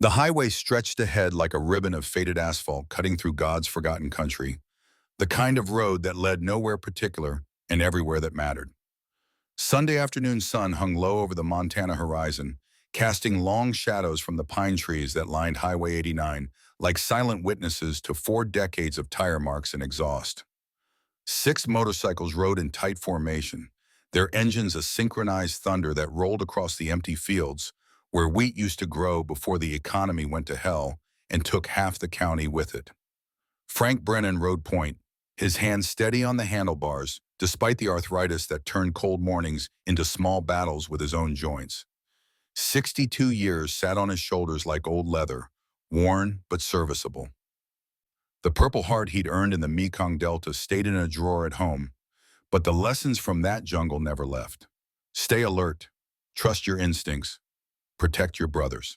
The highway stretched ahead like a ribbon of faded asphalt cutting through God's forgotten country, the kind of road that led nowhere particular and everywhere that mattered. Sunday afternoon sun hung low over the Montana horizon, casting long shadows from the pine trees that lined Highway 89 like silent witnesses to 4 decades of tire marks and exhaust. 6 motorcycles rode in tight formation, their engines a synchronized thunder that rolled across the empty fields where wheat used to grow before the economy went to hell and took half the county with it. Frank Brennan rode point, his hands steady on the handlebars, despite the arthritis that turned cold mornings into small battles with his own joints. 62 years sat on his shoulders like old leather, worn but serviceable. The Purple Heart he'd earned in the Mekong Delta stayed in a drawer at home, but the lessons from that jungle never left. Stay alert, trust your instincts, protect your brothers.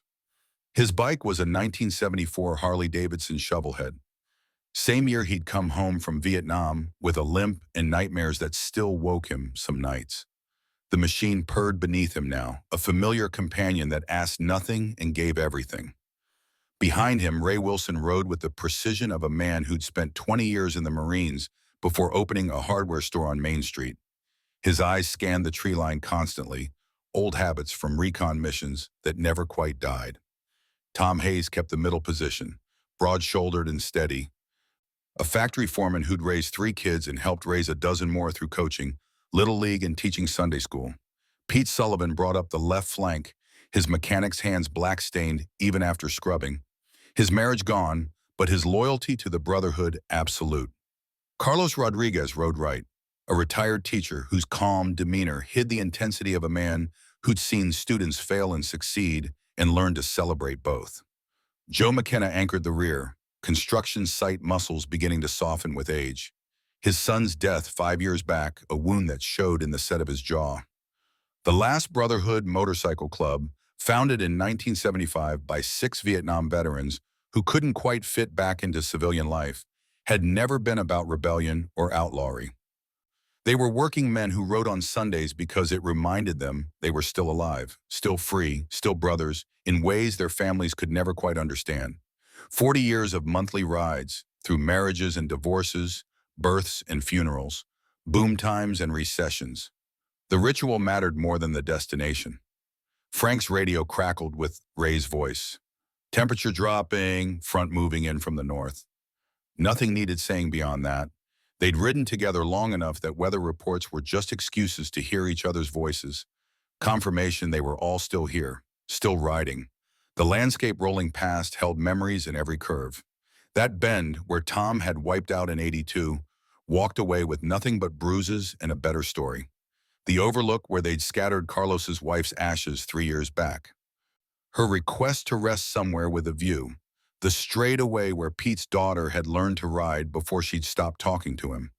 His bike was a 1974 Harley-Davidson Shovelhead. Same year he'd come home from Vietnam with a limp and nightmares that still woke him some nights. The machine purred beneath him now, a familiar companion that asked nothing and gave everything. Behind him, Ray Wilson rode with the precision of a man who'd spent 20 years in the Marines before opening a hardware store on Main Street. His eyes scanned the tree line constantly, old habits from recon missions that never quite died. Tom Hayes kept the middle position, broad-shouldered and steady. A factory foreman who'd raised 3 kids and helped raise a dozen more through coaching, Little League and teaching Sunday school. Pete Sullivan brought up the left flank, his mechanic's hands black-stained even after scrubbing. His marriage gone, but his loyalty to the brotherhood absolute. Carlos Rodriguez rode right, a retired teacher whose calm demeanor hid the intensity of a man who'd seen students fail and succeed and learned to celebrate both. Joe McKenna anchored the rear, construction site muscles beginning to soften with age. His son's death 5 years back, a wound that showed in the set of his jaw. The last Brotherhood Motorcycle Club, founded in 1975 by 6 Vietnam veterans who couldn't quite fit back into civilian life, had never been about rebellion or outlawry. They were working men who rode on Sundays because it reminded them they were still alive, still free, still brothers, in ways their families could never quite understand. 40 years of monthly rides, through marriages and divorces, births and funerals, boom times and recessions. The ritual mattered more than the destination. Frank's radio crackled with Ray's voice. Temperature dropping, front moving in from the north. Nothing needed saying beyond that. They'd ridden together long enough that weather reports were just excuses to hear each other's voices, confirmation they were all still here, still riding. The landscape rolling past held memories in every curve. That bend, where Tom had wiped out in '82, walked away with nothing but bruises and a better story. The overlook where they'd scattered Carlos's wife's ashes 3 years back. Her request to rest somewhere with a view. The straightaway where Pete's daughter had learned to ride before she'd stopped talking to him,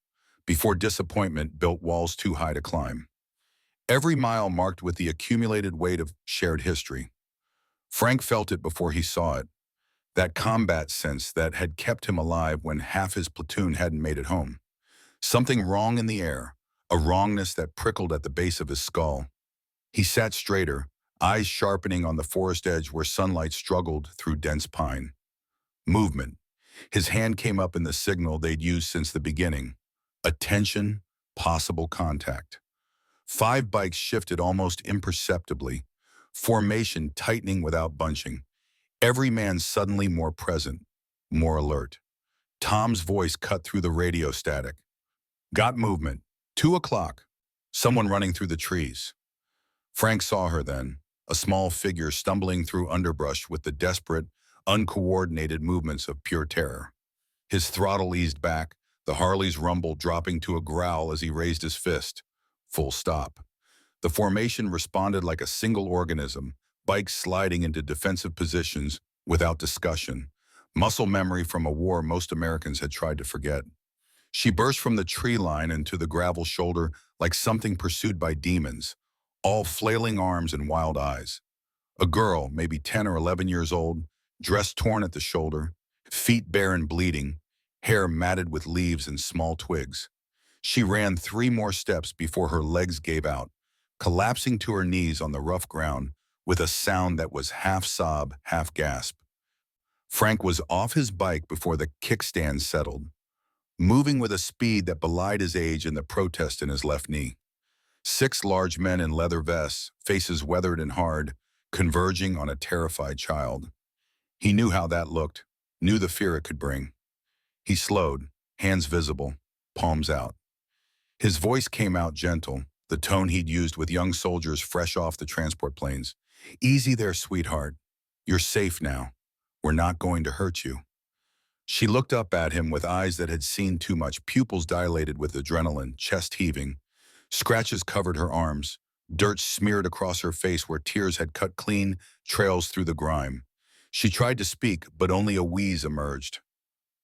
before disappointment built walls too high to climb. Every mile marked with the accumulated weight of shared history. Frank felt it before he saw it, that combat sense that had kept him alive when half his platoon hadn't made it home. Something wrong in the air, a wrongness that prickled at the base of his skull. He sat straighter, eyes sharpening on the forest edge where sunlight struggled through dense pine. Movement. His hand came up in the signal they'd used since the beginning. Attention, possible contact. 5 bikes shifted almost imperceptibly, formation tightening without bunching. Every man suddenly more present, more alert. Tom's voice cut through the radio static. Got movement. 2 o'clock. Someone running through the trees. Frank saw her then, a small figure stumbling through underbrush with the desperate, uncoordinated movements of pure terror. His throttle eased back, the Harley's rumble dropping to a growl as he raised his fist. Full stop. The formation responded like a single organism, bikes sliding into defensive positions without discussion, muscle memory from a war most Americans had tried to forget. She burst from the tree line into the gravel shoulder like something pursued by demons, all flailing arms and wild eyes. A girl, maybe 10 or 11 years old, dress torn at the shoulder, feet bare and bleeding, hair matted with leaves and small twigs. She ran 3 more steps before her legs gave out, collapsing to her knees on the rough ground with a sound that was half sob, half gasp. Frank was off his bike before the kickstand settled, moving with a speed that belied his age and the protest in his left knee. 6 large men in leather vests, faces weathered and hard, converging on a terrified child. He knew how that looked, knew the fear it could bring. He slowed, hands visible, palms out. His voice came out gentle, the tone he'd used with young soldiers fresh off the transport planes. "Easy there, sweetheart. You're safe now. We're not going to hurt you." She looked up at him with eyes that had seen too much, pupils dilated with adrenaline, chest heaving. Scratches covered her arms, dirt smeared across her face where tears had cut clean trails through the grime. She tried to speak, but only a wheeze emerged.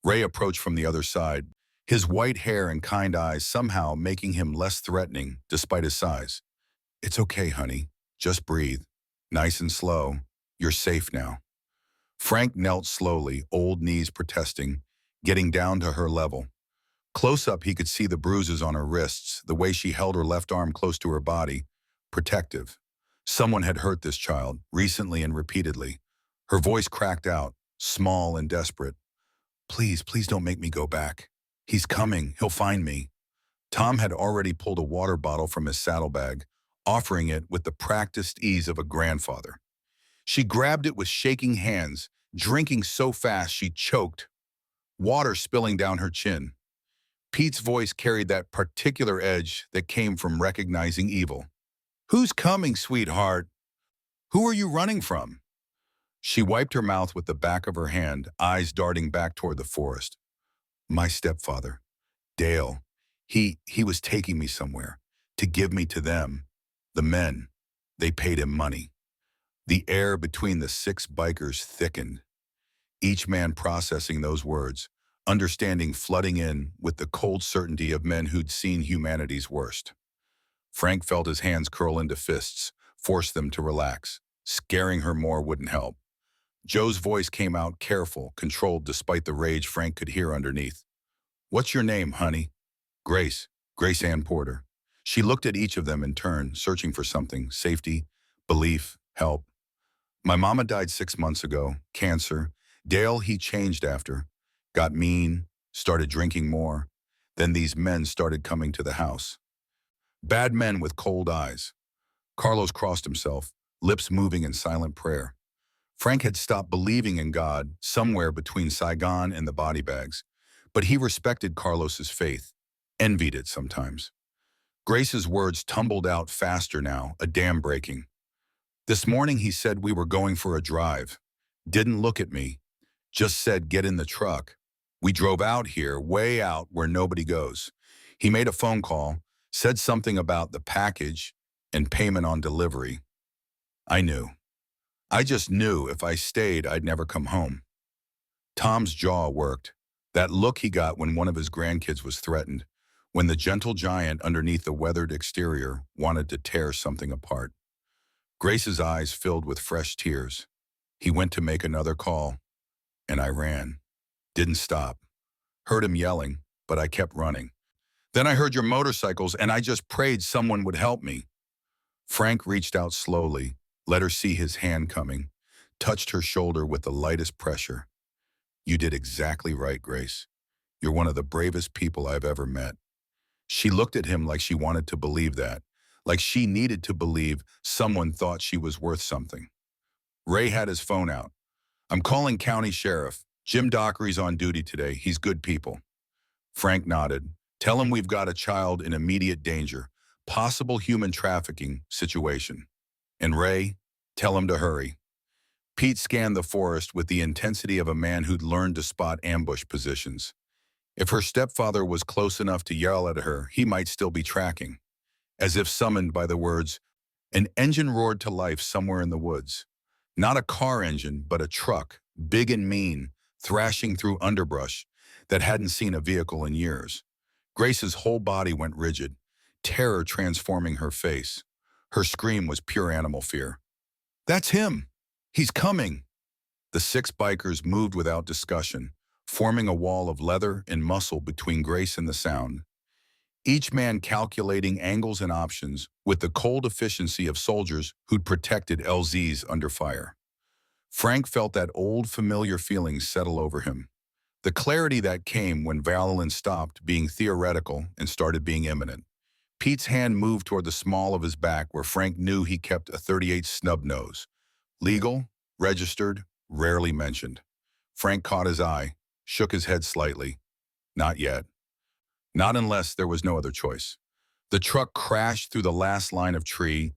Ray approached from the other side, his white hair and kind eyes somehow making him less threatening despite his size. "It's okay, honey. Just breathe. Nice and slow. You're safe now." Frank knelt slowly, old knees protesting, getting down to her level. Close up, he could see the bruises on her wrists, the way she held her left arm close to her body, protective. Someone had hurt this child, recently and repeatedly. Her voice cracked out, small and desperate. "Please, please don't make me go back. He's coming. He'll find me." Tom had already pulled a water bottle from his saddlebag, offering it with the practiced ease of a grandfather. She grabbed it with shaking hands, drinking so fast she choked, water spilling down her chin. Pete's voice carried that particular edge that came from recognizing evil. "Who's coming, sweetheart? Who are you running from?" She wiped her mouth with the back of her hand, eyes darting back toward the forest. "My stepfather, Dale. He was taking me somewhere, to give me to them. The men, they paid him money." The air between the 6 bikers thickened, each man processing those words, understanding flooding in with the cold certainty of men who'd seen humanity's worst. Frank felt his hands curl into fists, forced them to relax. Scaring her more wouldn't help. Joe's voice came out careful, controlled despite the rage Frank could hear underneath. "What's your name, honey?" "Grace. Grace Ann Porter." She looked at each of them in turn, searching for something, safety, belief, help. "My mama died 6 months ago, cancer. Dale, he changed after. Got mean, started drinking more. Then these men started coming to the house. Bad men with cold eyes." Carlos crossed himself, lips moving in silent prayer. Frank had stopped believing in God somewhere between Saigon and the body bags, but he respected Carlos's faith, envied it sometimes. Grace's words tumbled out faster now, a dam breaking. "This morning he said we were going for a drive. Didn't look at me. Just said get in the truck. We drove out here, way out where nobody goes. He made a phone call, said something about the package and payment on delivery. I knew. I just knew if I stayed, I'd never come home." Tom's jaw worked, that look he got when one of his grandkids was threatened, when the gentle giant underneath the weathered exterior wanted to tear something apart. Grace's eyes filled with fresh tears. He went to make another call, and I ran. Didn't stop. Heard him yelling, but I kept running. Then I heard your motorcycles, and I just prayed someone would help me. Frank reached out slowly, let her see his hand coming, touched her shoulder with the lightest pressure. "You did exactly right, Grace. You're one of the bravest people I've ever met." She looked at him like she wanted to believe that, like she needed to believe someone thought she was worth something. Ray had his phone out. "I'm calling County Sheriff. Jim Dockery's on duty today. He's good people." Frank nodded. "Tell him we've got a child in immediate danger, possible human trafficking situation. And Ray, tell him to hurry." Pete scanned the forest with the intensity of a man who'd learned to spot ambush positions. If her stepfather was close enough to yell at her, he might still be tracking. As if summoned by the words, an engine roared to life somewhere in the woods. Not a car engine, but a truck, big and mean, thrashing through underbrush that hadn't seen a vehicle in years. Grace's whole body went rigid, terror transforming her face. Her scream was pure animal fear. "That's him! He's coming!" The 6 bikers moved without discussion, forming a wall of leather and muscle between Grace and the sound. each man calculating angles and options with the cold efficiency of soldiers who'd protected LZs under fire. Frank felt that old familiar feeling settle over him. The clarity that came when violence stopped being theoretical and started being imminent. Pete's hand moved toward the small of his back where Frank knew he kept a .38 snub nose. Legal, registered, rarely mentioned. Frank caught his eye, shook his head slightly. Not yet. Not unless there was no other choice. The truck crashed through the last line of trees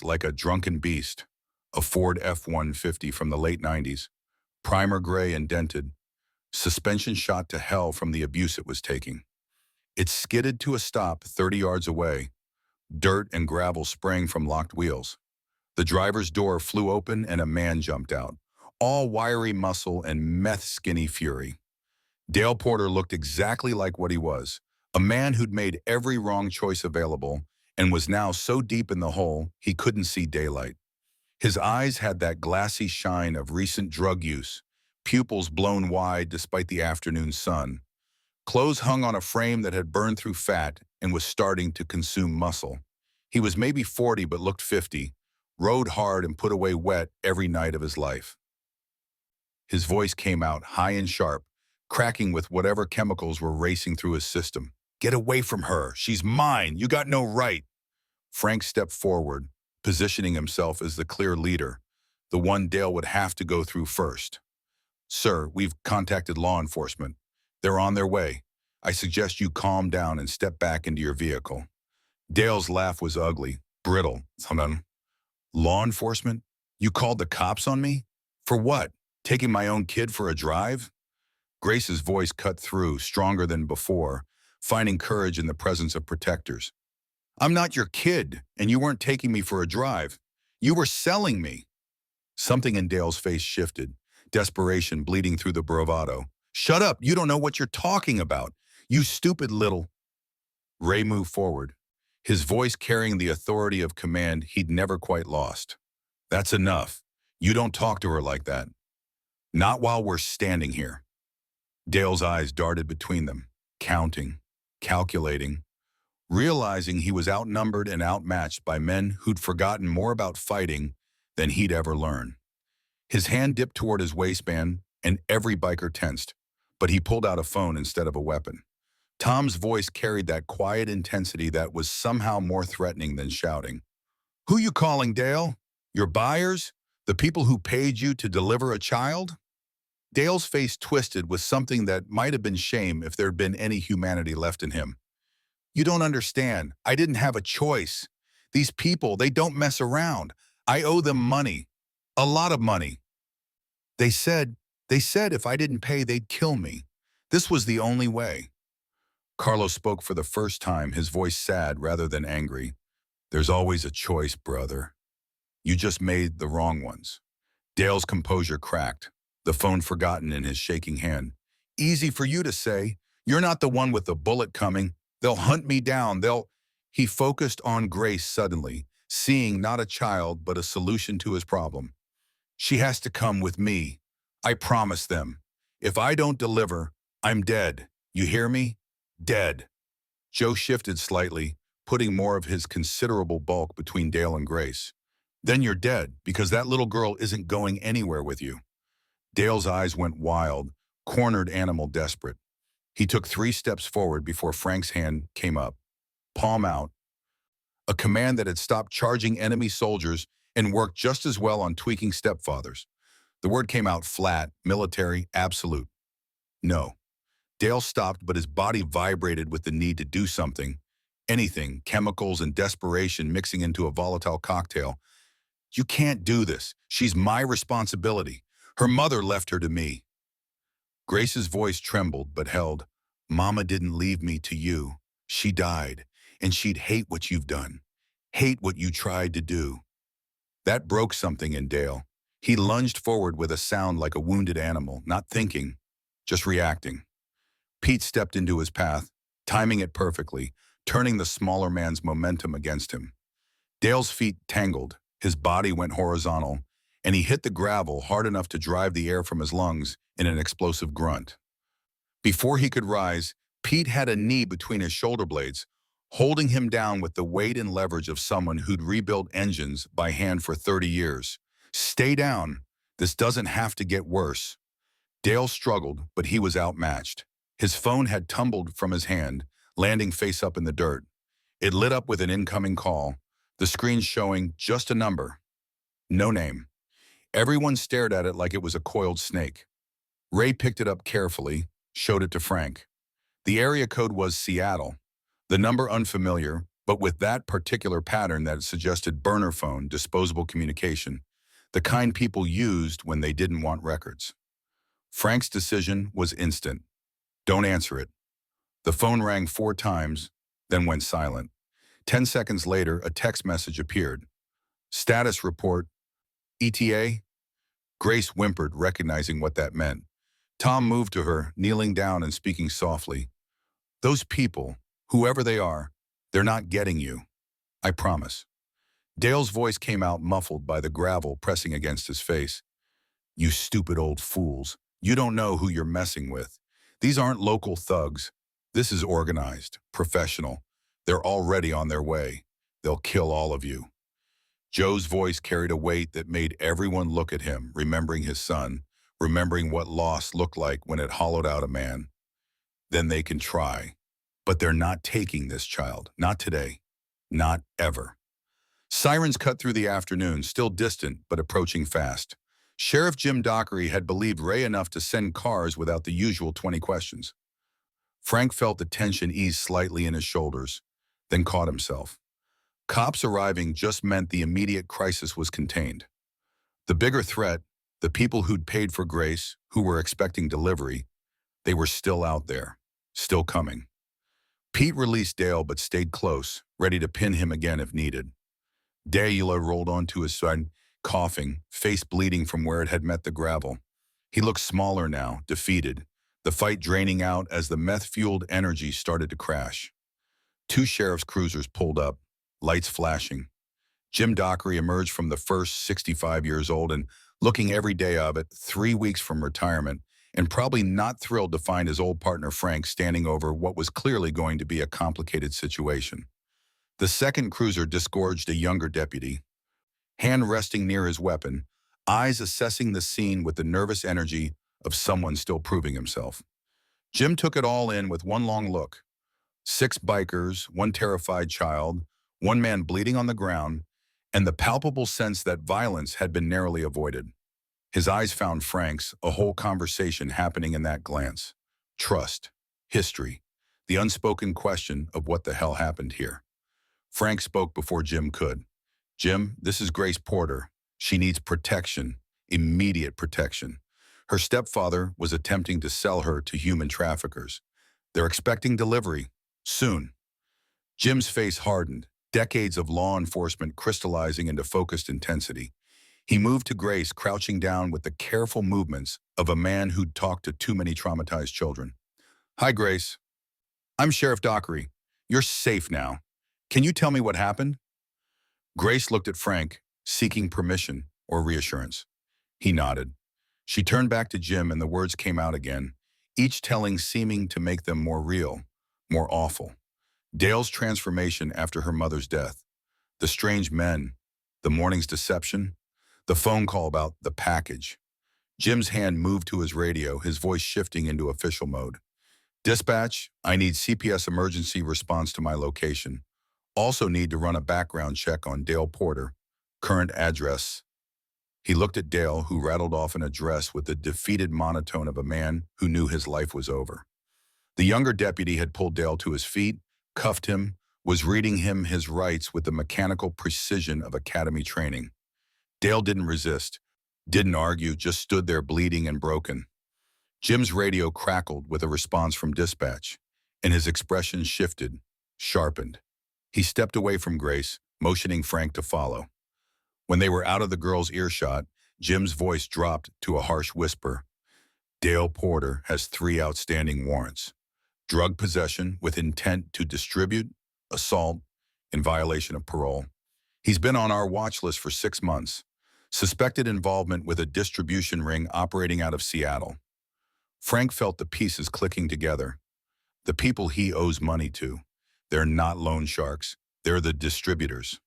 like a drunken beast, a Ford F-150 from the late 90s, primer gray and dented, suspension shot to hell from the abuse it was taking. It skidded to a stop 30 yards away, dirt and gravel spraying from locked wheels. The driver's door flew open and a man jumped out, all wiry muscle and meth-skinny fury. Dale Porter looked exactly like what he was, a man who'd made every wrong choice available and was now so deep in the hole he couldn't see daylight. His eyes had that glassy shine of recent drug use, pupils blown wide despite the afternoon sun. Clothes hung on a frame that had burned through fat and was starting to consume muscle. He was maybe 40 but looked 50, rode hard and put away wet every night of his life. His voice came out high and sharp, cracking with whatever chemicals were racing through his system. "Get away from her! She's mine! You got no right!" Frank stepped forward, positioning himself as the clear leader, the one Dale would have to go through first. "Sir, we've contacted law enforcement. They're on their way. I suggest you calm down and step back into your vehicle." Dale's laugh was ugly, brittle. "Law enforcement? You called the cops on me? For what? Taking my own kid for a drive?" Grace's voice cut through, stronger than before, finding courage in the presence of protectors. "I'm not your kid, and you weren't taking me for a drive. You were selling me." Something in Dale's face shifted, desperation bleeding through the bravado. "Shut up! You don't know what you're talking about! You stupid little—" Ray moved forward, his voice carrying the authority of command he'd never quite lost. "That's enough. You don't talk to her like that. Not while we're standing here." Dale's eyes darted between them, counting, calculating, realizing he was outnumbered and outmatched by men who'd forgotten more about fighting than he'd ever learn. His hand dipped toward his waistband, and every biker tensed, but he pulled out a phone instead of a weapon. Tom's voice carried that quiet intensity that was somehow more threatening than shouting. "Who you calling, Dale? Your buyers? The people who paid you to deliver a child?" Dale's face twisted with something that might have been shame if there'd been any humanity left in him. "You don't understand. I didn't have a choice. These people, they don't mess around. I owe them money. A lot of money. They said if I didn't pay, they'd kill me. This was the only way." Carlos spoke for the first time, his voice sad rather than angry. "There's always a choice, brother. You just made the wrong ones." Dale's composure cracked, the phone forgotten in his shaking hand. "Easy for you to say. You're not the one with the bullet coming. They'll hunt me down. He focused on Grace suddenly, seeing not a child but a solution to his problem. "She has to come with me. I promise them. If I don't deliver, I'm dead. You hear me? Dead." Joe shifted slightly, putting more of his considerable bulk between Dale and Grace. "Then you're dead, because that little girl isn't going anywhere with you." Dale's eyes went wild, cornered animal desperate. He took 3 steps forward before Frank's hand came up, palm out, a command that had stopped charging enemy soldiers and worked just as well on tweaking stepfathers. The word came out flat, military, absolute. "No." Dale stopped, but his body vibrated with the need to do something. Anything, chemicals and desperation mixing into a volatile cocktail. "You can't do this. She's my responsibility. Her mother left her to me." Grace's voice trembled but held. "Mama didn't leave me to you. She died, and she'd hate what you've done. Hate what you tried to do." That broke something in Dale. He lunged forward with a sound like a wounded animal, not thinking, just reacting. Pete stepped into his path, timing it perfectly, turning the smaller man's momentum against him. Dale's feet tangled, his body went horizontal, and he hit the gravel hard enough to drive the air from his lungs in an explosive grunt. Before he could rise, Pete had a knee between his shoulder blades, holding him down with the weight and leverage of someone who'd rebuilt engines by hand for 30 years. Stay down. This doesn't have to get worse. Dale struggled, but he was outmatched. His phone had tumbled from his hand, landing face up in the dirt. It lit up with an incoming call, the screen showing just a number. No name. Everyone stared at it like it was a coiled snake. Ray picked it up carefully, showed it to Frank. The area code was Seattle. The number unfamiliar, but with that particular pattern that suggested burner phone, disposable communication, the kind people used when they didn't want records. Frank's decision was instant. Don't answer it. The phone rang 4 times, then went silent. 10 seconds later, a text message appeared. Status report, ETA? Grace whimpered, recognizing what that meant. Tom moved to her, kneeling down and speaking softly. Those people, whoever they are, they're not getting you. I promise. Dale's voice came out muffled by the gravel pressing against his face. You stupid old fools. You don't know who you're messing with. These aren't local thugs. This is organized, professional. They're already on their way. They'll kill all of you. Joe's voice carried a weight that made everyone look at him, remembering his son, remembering what loss looked like when it hollowed out a man. Then they can try. But they're not taking this child. Not today. Not ever. Sirens cut through the afternoon, still distant but approaching fast. Sheriff Jim Dockery had believed Ray enough to send cars without the usual 20 questions. Frank felt the tension ease slightly in his shoulders, then caught himself. Cops arriving just meant the immediate crisis was contained. The bigger threat, the people who'd paid for Grace, who were expecting delivery, they were still out there, still coming. Pete released Dale but stayed close, ready to pin him again if needed. Dale rolled onto his side, coughing, face bleeding from where it had met the gravel. He looked smaller now, defeated, the fight draining out as the meth-fueled energy started to crash. 2 sheriff's cruisers pulled up, lights flashing. Jim Dockery emerged from the first, 65 years old and looking every day of it, 3 weeks from retirement, and probably not thrilled to find his old partner Frank standing over what was clearly going to be a complicated situation. The second cruiser disgorged a younger deputy, hand resting near his weapon, eyes assessing the scene with the nervous energy of someone still proving himself. Jim took it all in with one long look. 6 bikers, 1 terrified child, 1 man bleeding on the ground, and the palpable sense that violence had been narrowly avoided. His eyes found Frank's, a whole conversation happening in that glance. Trust, history, the unspoken question of what the hell happened here. Frank spoke before Jim could. Jim, this is Grace Porter. She needs protection, immediate protection. Her stepfather was attempting to sell her to human traffickers. They're expecting delivery, soon. Jim's face hardened, decades of law enforcement crystallizing into focused intensity. He moved to Grace, crouching down with the careful movements of a man who'd talked to too many traumatized children. Hi, Grace. I'm Sheriff Dockery. You're safe now. Can you tell me what happened? Grace looked at Frank, seeking permission or reassurance. He nodded. She turned back to Jim and the words came out again, each telling seeming to make them more real, more awful. Dale's transformation after her mother's death, the strange men, the morning's deception, the phone call about the package. Jim's hand moved to his radio, his voice shifting into official mode. Dispatch, I need CPS emergency response to my location. Also need to run a background check on Dale Porter. Current address. He looked at Dale, who rattled off an address with the defeated monotone of a man who knew his life was over. The younger deputy had pulled Dale to his feet, cuffed him, was reading him his rights with the mechanical precision of academy training. Dale didn't resist, didn't argue, just stood there bleeding and broken. Jim's radio crackled with a response from dispatch, and his expression shifted, sharpened. He stepped away from Grace, motioning Frank to follow. When they were out of the girl's earshot, Jim's voice dropped to a harsh whisper. Dale Porter has 3 outstanding warrants. Drug possession with intent to distribute, assault, in violation of parole. He's been on our watch list for 6 months. Suspected involvement with a distribution ring operating out of Seattle. Frank felt the pieces clicking together. The people he owes money to. They're not loan sharks. They're the distributors.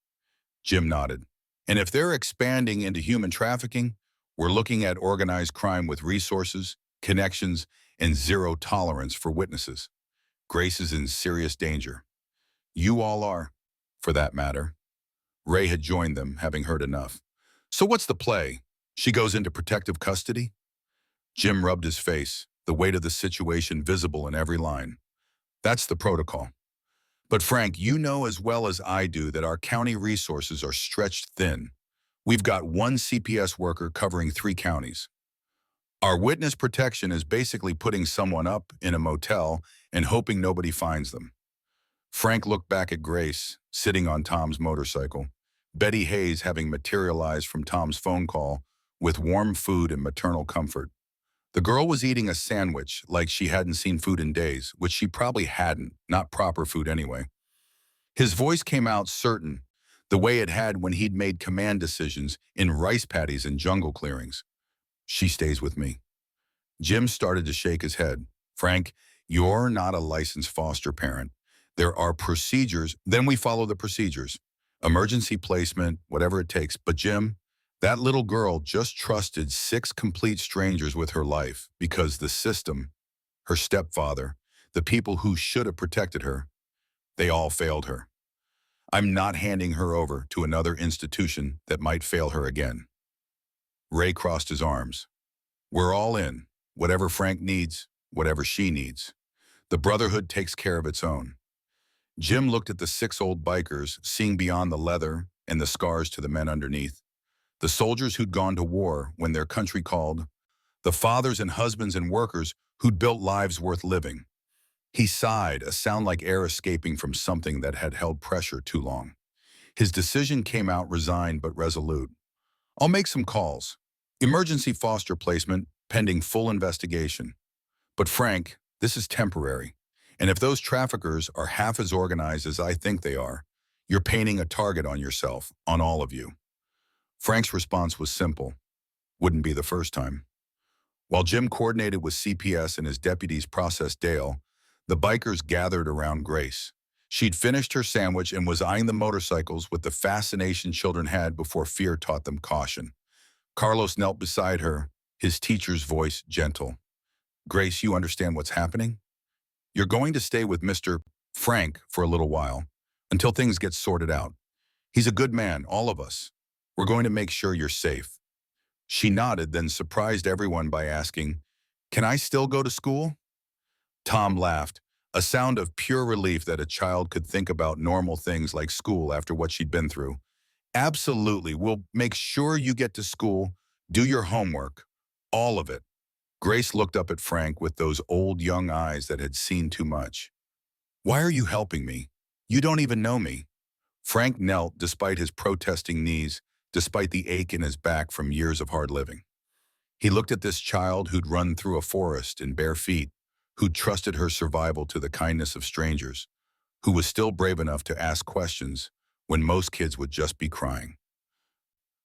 Jim nodded. And if they're expanding into human trafficking, we're looking at organized crime with resources, connections, and zero tolerance for witnesses. Grace is in serious danger. You all are, for that matter. Ray had joined them, having heard enough. So what's the play? She goes into protective custody? Jim rubbed his face, the weight of the situation visible in every line. That's the protocol. But Frank, you know as well as I do that our county resources are stretched thin. We've got one CPS worker covering 3 counties. Our witness protection is basically putting someone up in a motel and hoping nobody finds them. Frank looked back at Grace, sitting on Tom's motorcycle, Betty Hayes having materialized from Tom's phone call with warm food and maternal comfort. The girl was eating a sandwich like she hadn't seen food in days, which she probably hadn't, not proper food anyway. His voice came out certain, the way it had when he'd made command decisions in rice paddies and jungle clearings. She stays with me. Jim started to shake his head. Frank, you're not a licensed foster parent. There are procedures, then we follow the procedures. Emergency placement, whatever it takes. But Jim, that little girl just trusted 6 complete strangers with her life because the system, her stepfather, the people who should have protected her, they all failed her. I'm not handing her over to another institution that might fail her again. Ray crossed his arms. We're all in. Whatever Frank needs, whatever she needs. The brotherhood takes care of its own. Jim looked at the 6 old bikers, seeing beyond the leather and the scars to the men underneath. The soldiers who'd gone to war when their country called. The fathers and husbands and workers who'd built lives worth living. He sighed, a sound like air escaping from something that had held pressure too long. His decision came out resigned but resolute. I'll make some calls. Emergency foster placement, pending full investigation. But Frank, this is temporary. And if those traffickers are half as organized as I think they are, you're painting a target on yourself, on all of you. Frank's response was simple. Wouldn't be the first time. While Jim coordinated with CPS and his deputies processed Dale, the bikers gathered around Grace. She'd finished her sandwich and was eyeing the motorcycles with the fascination children had before fear taught them caution. Carlos knelt beside her, his teacher's voice gentle. Grace, you understand what's happening? You're going to stay with Mr. Frank for a little while, until things get sorted out. He's a good man, all of us. We're going to make sure you're safe. She nodded, then surprised everyone by asking, Can I still go to school? Tom laughed, a sound of pure relief that a child could think about normal things like school after what she'd been through. Absolutely, we'll make sure you get to school, do your homework, all of it. Grace looked up at Frank with those old young eyes that had seen too much. Why are you helping me? You don't even know me. Frank knelt despite his protesting knees, despite the ache in his back from years of hard living. He looked at this child who'd run through a forest in bare feet, who'd trusted her survival to the kindness of strangers, who was still brave enough to ask questions when most kids would just be crying.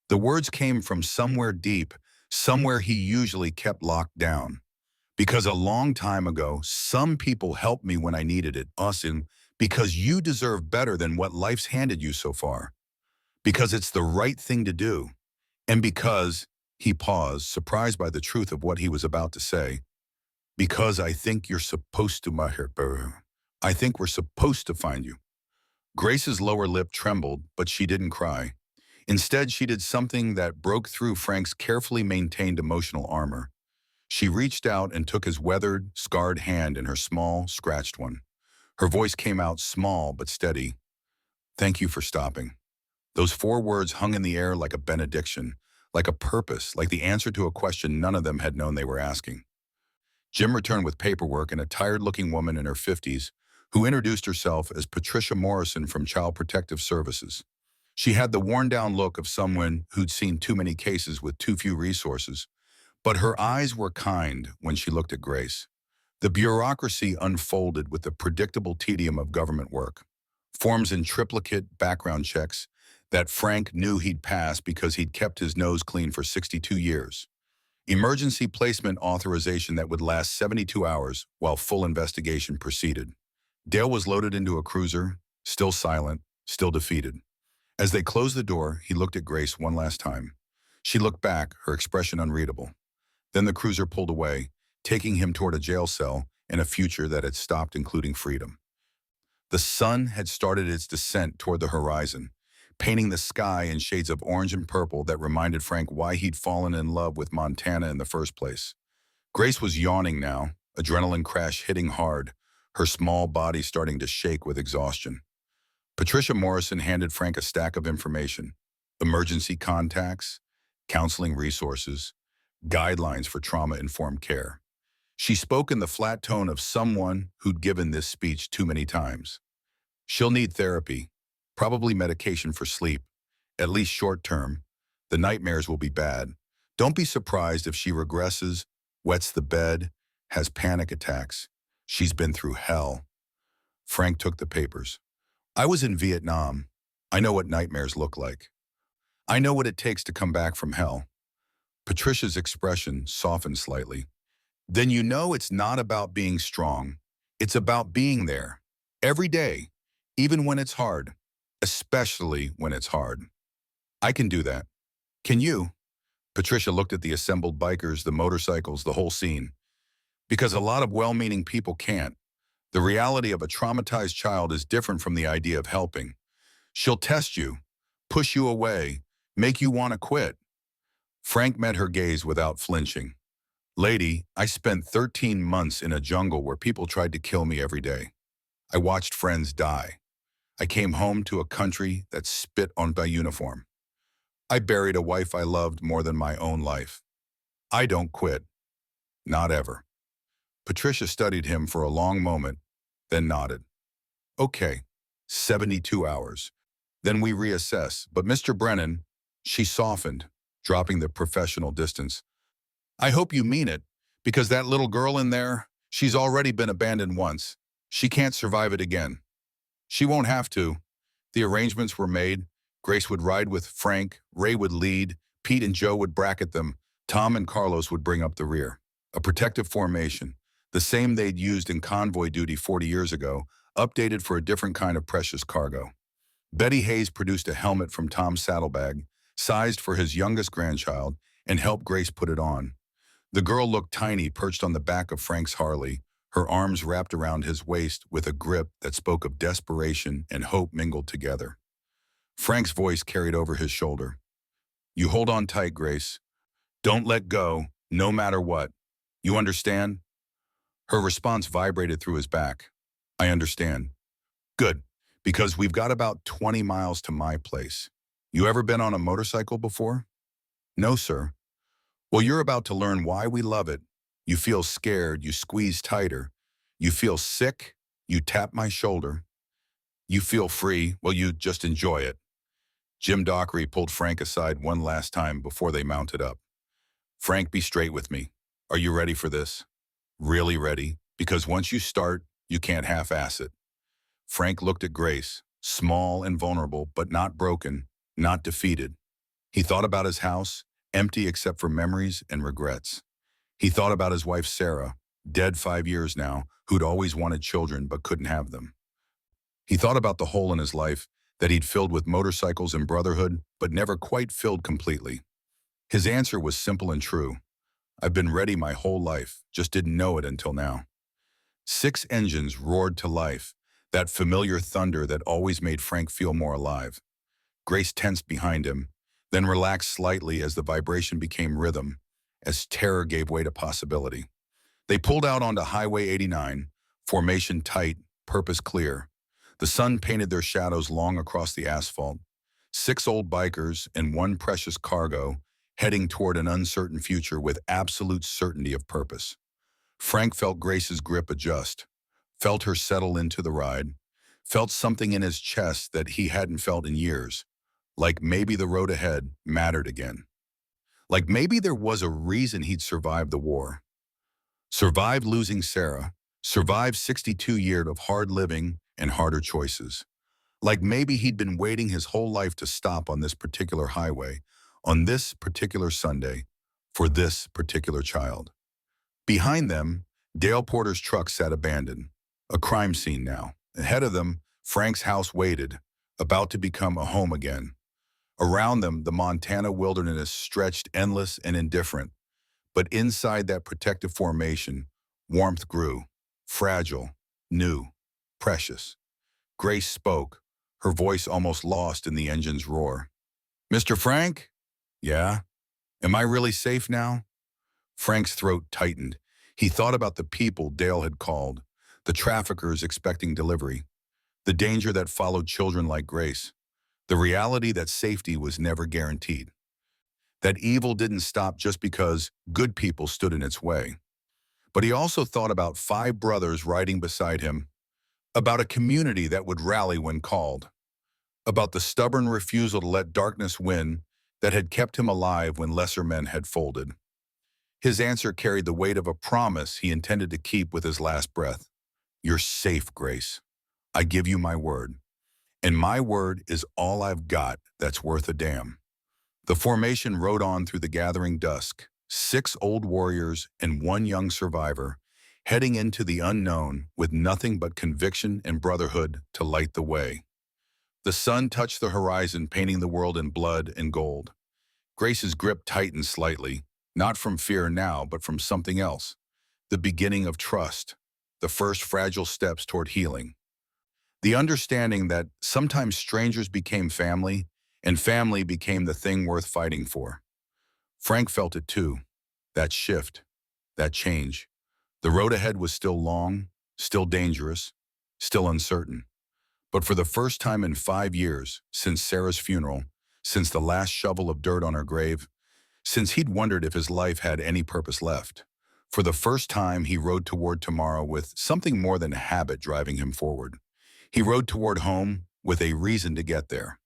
The words came from somewhere deep, somewhere he usually kept locked down. Because a long time ago, some people helped me when I needed it, Austin, because you deserve better than what life's handed you so far. Because it's the right thing to do. And because, he paused, surprised by the truth of what he was about to say, because I think you're supposed to, I think we're supposed to find you. Grace's lower lip trembled, but she didn't cry. Instead, she did something that broke through Frank's carefully maintained emotional armor. She reached out and took his weathered, scarred hand in her small, scratched one. Her voice came out small but steady. Thank you for stopping. Those 4 words hung in the air like a benediction, like a purpose, like the answer to a question none of them had known they were asking. Jim returned with paperwork and a tired-looking woman in her 50s who introduced herself as Patricia Morrison from Child Protective Services. She had the worn-down look of someone who'd seen too many cases with too few resources, but her eyes were kind when she looked at Grace. The bureaucracy unfolded with the predictable tedium of government work. Forms in triplicate background checks that Frank knew he'd pass because he'd kept his nose clean for 62 years. Emergency placement authorization that would last 72 hours while full investigation proceeded. Dale was loaded into a cruiser, still silent, still defeated. As they closed the door, he looked at Grace one last time. She looked back, her expression unreadable. Then the cruiser pulled away, taking him toward a jail cell in a future that had stopped including freedom. The sun had started its descent toward the horizon, painting the sky in shades of orange and purple that reminded Frank why he'd fallen in love with Montana in the first place. Grace was yawning now, adrenaline crash hitting hard, her small body starting to shake with exhaustion. Patricia Morrison handed Frank a stack of information: emergency contacts, counseling resources, guidelines for trauma-informed care. She spoke in the flat tone of someone who'd given this speech too many times. She'll need therapy, probably medication for sleep, at least short-term. The nightmares will be bad. Don't be surprised if she regresses, wets the bed, has panic attacks. She's been through hell. Frank took the papers. I was in Vietnam. I know what nightmares look like. I know what it takes to come back from hell. Patricia's expression softened slightly. Then you know it's not about being strong. It's about being there. Every day, even when it's hard. Especially when it's hard. I can do that. Can you? Patricia looked at the assembled bikers, the motorcycles, the whole scene. Because a lot of well-meaning people can't. The reality of a traumatized child is different from the idea of helping. She'll test you, push you away, make you want to quit. Frank met her gaze without flinching. Lady, I spent 13 months in a jungle where people tried to kill me every day. I watched friends die. I came home to a country that spit on my uniform. I buried a wife I loved more than my own life. I don't quit. Not ever. Patricia studied him for a long moment, then nodded. Okay, 72 hours. Then we reassess. But Mr. Brennan, she softened, dropping the professional distance. I hope you mean it, because that little girl in there, she's already been abandoned once. She can't survive it again. She won't have to. The arrangements were made. Grace would ride with Frank, Ray would lead, Pete and Joe would bracket them, Tom and Carlos would bring up the rear. A protective formation, the same they'd used in convoy duty 40 years ago, updated for a different kind of precious cargo. Betty Hayes produced a helmet from Tom's saddlebag, sized for his youngest grandchild, and helped Grace put it on. The girl looked tiny, perched on the back of Frank's Harley, her arms wrapped around his waist with a grip that spoke of desperation and hope mingled together. Frank's voice carried over his shoulder. You hold on tight, Grace. Don't let go, no matter what. You understand? Her response vibrated through his back. I understand. Good, because we've got about 20 miles to my place. You ever been on a motorcycle before? No, sir. Well, you're about to learn why we love it. You feel scared, you squeeze tighter. You feel sick, you tap my shoulder. You feel free, well, you just enjoy it. Jim Dockery pulled Frank aside one last time before they mounted up. Frank, be straight with me. Are you ready for this? Really ready? Because once you start, you can't half-ass it. Frank looked at Grace, small and vulnerable, but not broken, not defeated. He thought about his house, empty except for memories and regrets. He thought about his wife, Sarah, dead 5 years now, who'd always wanted children but couldn't have them. He thought about the hole in his life that he'd filled with motorcycles and brotherhood, but never quite filled completely. His answer was simple and true. I've been ready my whole life, just didn't know it until now. 6 engines roared to life, that familiar thunder that always made Frank feel more alive. Grace tensed behind him, then relaxed slightly as the vibration became rhythm, as terror gave way to possibility. They pulled out onto Highway 89, formation tight, purpose clear. The sun painted their shadows long across the asphalt. 6 old bikers and 1 precious cargo, heading toward an uncertain future with absolute certainty of purpose. Frank felt Grace's grip adjust, felt her settle into the ride, felt something in his chest that he hadn't felt in years, like maybe the road ahead mattered again. Like maybe there was a reason he'd survived the war. Survived losing Sarah, survived 62 years of hard living and harder choices. Like maybe he'd been waiting his whole life to stop on this particular highway, on this particular Sunday, for this particular child. Behind them, Dale Porter's truck sat abandoned, a crime scene now. Ahead of them, Frank's house waited, about to become a home again. Around them, the Montana wilderness stretched endless and indifferent. But inside that protective formation, warmth grew, fragile, new, precious. Grace spoke, her voice almost lost in the engine's roar. "Mr. Frank?" "Yeah? Am I really safe now?" Frank's throat tightened. He thought about the people Dale had called, the traffickers expecting delivery, the danger that followed children like Grace, the reality that safety was never guaranteed, that evil didn't stop just because good people stood in its way. But he also thought about 5 brothers riding beside him, about a community that would rally when called, about the stubborn refusal to let darkness win that had kept him alive when lesser men had folded. His answer carried the weight of a promise he intended to keep with his last breath. "You're safe, Grace. I give you my word. And my word is all I've got that's worth a damn." The formation rode on through the gathering dusk, 6 old warriors and 1 young survivor, heading into the unknown with nothing but conviction and brotherhood to light the way. The sun touched the horizon, painting the world in blood and gold. Grace's grip tightened slightly, not from fear now, but from something else. The beginning of trust, the first fragile steps toward healing. The understanding that sometimes strangers became family, and family became the thing worth fighting for. Frank felt it too, that shift, that change. The road ahead was still long, still dangerous, still uncertain. But for the first time in 5 years, since Sarah's funeral, since the last shovel of dirt on her grave, since he'd wondered if his life had any purpose left, for the first time he rode toward tomorrow with something more than habit driving him forward. He rode toward home with a reason to get there.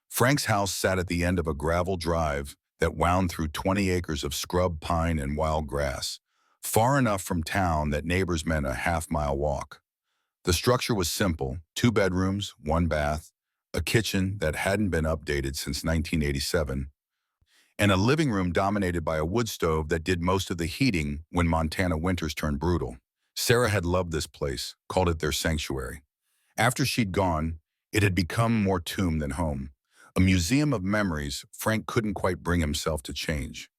Frank's house sat at the end of a gravel drive that wound through 20 acres of scrub pine and wild grass, far enough from town that neighbors meant a half-mile walk. The structure was simple: 2 bedrooms, 1 bath, a kitchen that hadn't been updated since 1987, and a living room dominated by a wood stove that did most of the heating when Montana winters turned brutal. Sarah had loved this place, called it their sanctuary. After she'd gone, it had become more tomb than home, a museum of memories Frank couldn't quite bring himself to change.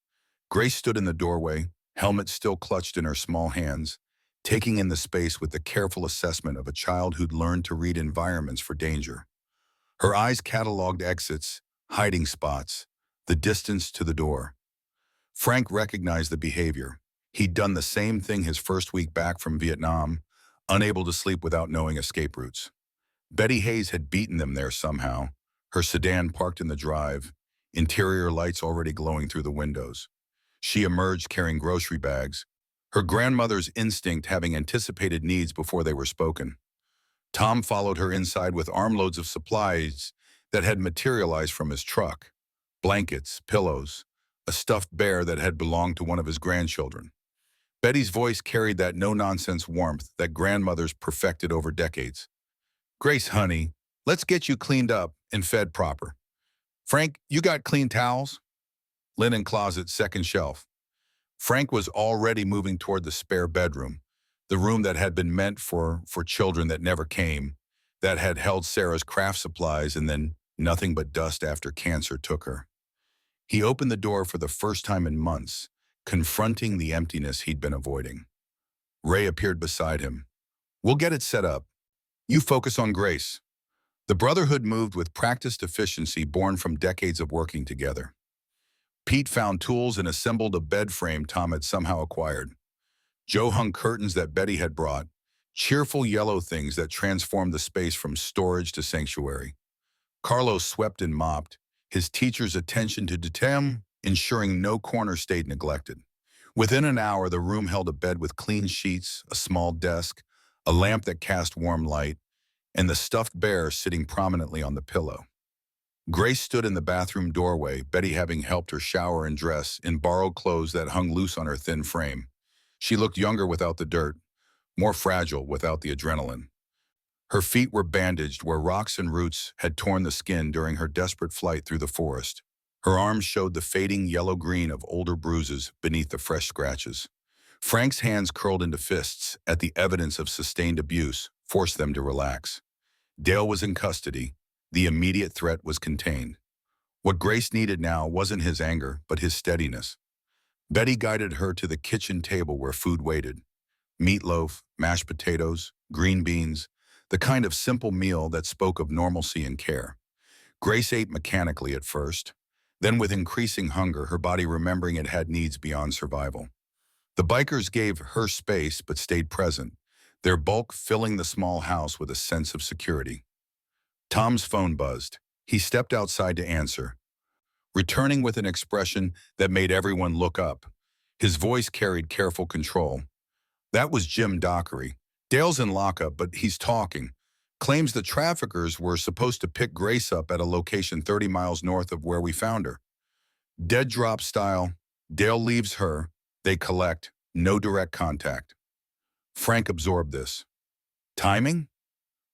Grace stood in the doorway, helmet still clutched in her small hands, taking in the space with the careful assessment of a child who'd learned to read environments for danger. Her eyes cataloged exits, hiding spots, the distance to the door. Frank recognized the behavior. He'd done the same thing his first week back from Vietnam, unable to sleep without knowing escape routes. Betty Hayes had beaten them there somehow, her sedan parked in the drive, interior lights already glowing through the windows. She emerged carrying grocery bags, her grandmother's instinct having anticipated needs before they were spoken. Tom followed her inside with armloads of supplies that had materialized from his truck: blankets, pillows, a stuffed bear that had belonged to one of his grandchildren. Betty's voice carried that no-nonsense warmth that grandmothers perfected over decades. "Grace, honey, let's get you cleaned up and fed proper. Frank, you got clean towels?" "Linen closet, second shelf." Frank was already moving toward the spare bedroom, the room that had been meant for children that never came, that had held Sarah's craft supplies and then nothing but dust after cancer took her. He opened the door for the first time in months, confronting the emptiness he'd been avoiding. Ray appeared beside him. "We'll get it set up. You focus on Grace." The brotherhood moved with practiced efficiency born from decades of working together. Pete found tools and assembled a bed frame Tom had somehow acquired. Joe hung curtains that Betty had brought, cheerful yellow things that transformed the space from storage to sanctuary. Carlos swept and mopped, his teacher's attention to detail, ensuring no corner stayed neglected. Within an hour, the room held a bed with clean sheets, a small desk, a lamp that cast warm light, and the stuffed bear sitting prominently on the pillow. Grace stood in the bathroom doorway, Betty having helped her shower and dress in borrowed clothes that hung loose on her thin frame. She looked younger without the dirt, more fragile without the adrenaline. Her feet were bandaged where rocks and roots had torn the skin during her desperate flight through the forest. Her arms showed the fading yellow-green of older bruises beneath the fresh scratches. Frank's hands curled into fists at the evidence of sustained abuse, forced them to relax. Dale was in custody. The immediate threat was contained. What Grace needed now wasn't his anger, but his steadiness. Betty guided her to the kitchen table where food waited. Meatloaf, mashed potatoes, green beans, the kind of simple meal that spoke of normalcy and care. Grace ate mechanically at first, then with increasing hunger, her body remembering it had needs beyond survival. The bikers gave her space but stayed present, their bulk filling the small house with a sense of security. Tom's phone buzzed. He stepped outside to answer, returning with an expression that made everyone look up. His voice carried careful control. That was Jim Dockery. Dale's in lockup, but he's talking. Claims the traffickers were supposed to pick Grace up at a location 30 miles north of where we found her. Dead drop style. Dale leaves her. They collect. No direct contact. Frank absorbed this. Timing?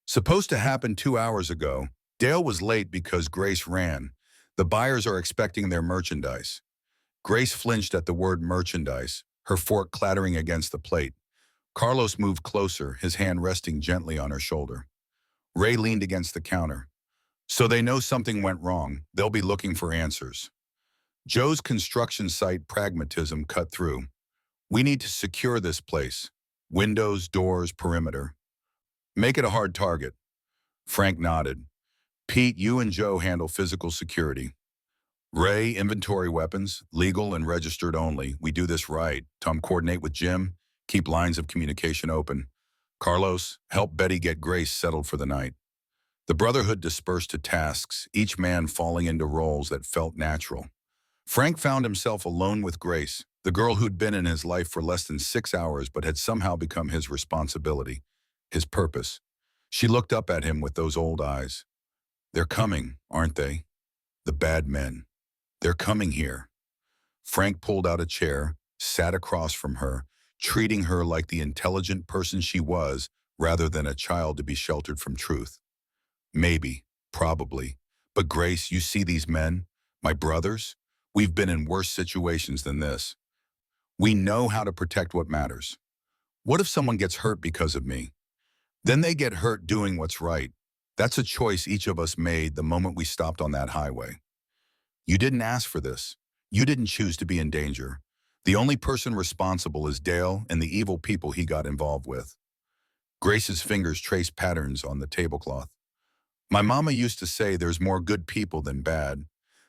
Supposed to happen 2 hours ago. Dale was late because Grace ran. The buyers are expecting their merchandise. Grace flinched at the word merchandise, her fork clattering against the plate. Carlos moved closer, his hand resting gently on her shoulder. Ray leaned against the counter. So they know something went wrong. They'll be looking for answers. Joe's construction site pragmatism cut through. We need to secure this place. Windows, doors, perimeter. Make it a hard target. Frank nodded. Pete, you and Joe handle physical security. Ray, inventory weapons, legal and registered only. We do this right. Tom, coordinate with Jim. Keep lines of communication open. Carlos, help Betty get Grace settled for the night. The brotherhood dispersed to tasks, each man falling into roles that felt natural. Frank found himself alone with Grace, the girl who'd been in his life for less than 6 hours but had somehow become his responsibility, his purpose. She looked up at him with those old eyes. They're coming, aren't they? The bad men. They're coming here. Frank pulled out a chair, sat across from her, treating her like the intelligent person she was rather than a child to be sheltered from truth. Maybe, probably. But Grace, you see these men? My brothers? We've been in worse situations than this. We know how to protect what matters. What if someone gets hurt because of me? Then they get hurt doing what's right. That's a choice each of us made the moment we stopped on that highway. You didn't ask for this. You didn't choose to be in danger. The only person responsible is Dale and the evil people he got involved with. Grace's fingers traced patterns on the tablecloth. My mama used to say there's more good people than bad,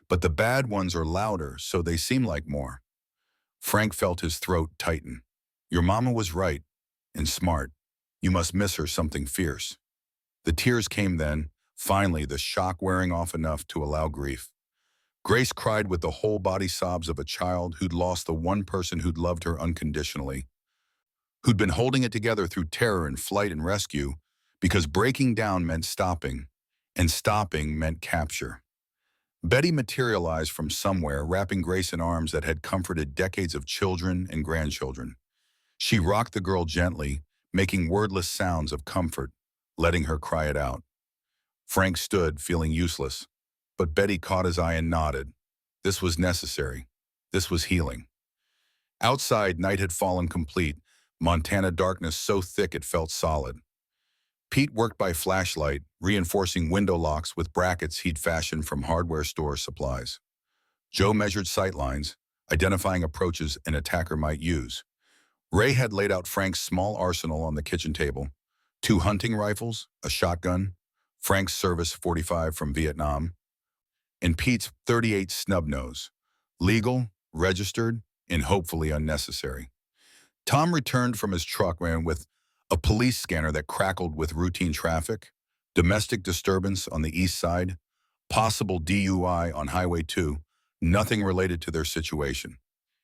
but the bad ones are louder, so they seem like more. Frank felt his throat tighten. Your mama was right and smart. You must miss her something fierce. The tears came then, finally the shock wearing off enough to allow grief. Grace cried with the whole body sobs of a child who'd lost the one person who'd loved her unconditionally, who'd been holding it together through terror and flight and rescue, because breaking down meant stopping, and stopping meant capture. Betty materialized from somewhere, wrapping Grace in arms that had comforted decades of children and grandchildren. She rocked the girl gently, making wordless sounds of comfort, letting her cry it out. Frank stood, feeling useless, but Betty caught his eye and nodded. This was necessary. This was healing. Outside, night had fallen complete, Montana darkness so thick it felt solid. Pete worked by flashlight, reinforcing window locks with brackets he'd fashioned from hardware store supplies. Joe measured sight lines, identifying approaches an attacker might use. Ray had laid out Frank's small arsenal on the kitchen table. 2 hunting rifles, a shotgun, Frank's service .45 from Vietnam, and Pete's .38 snub-nose. Legal, registered, and hopefully unnecessary. Tom returned from his truck with a police scanner that crackled with routine traffic, domestic disturbance on the east side, possible DUI on Highway 2, nothing related to their situation.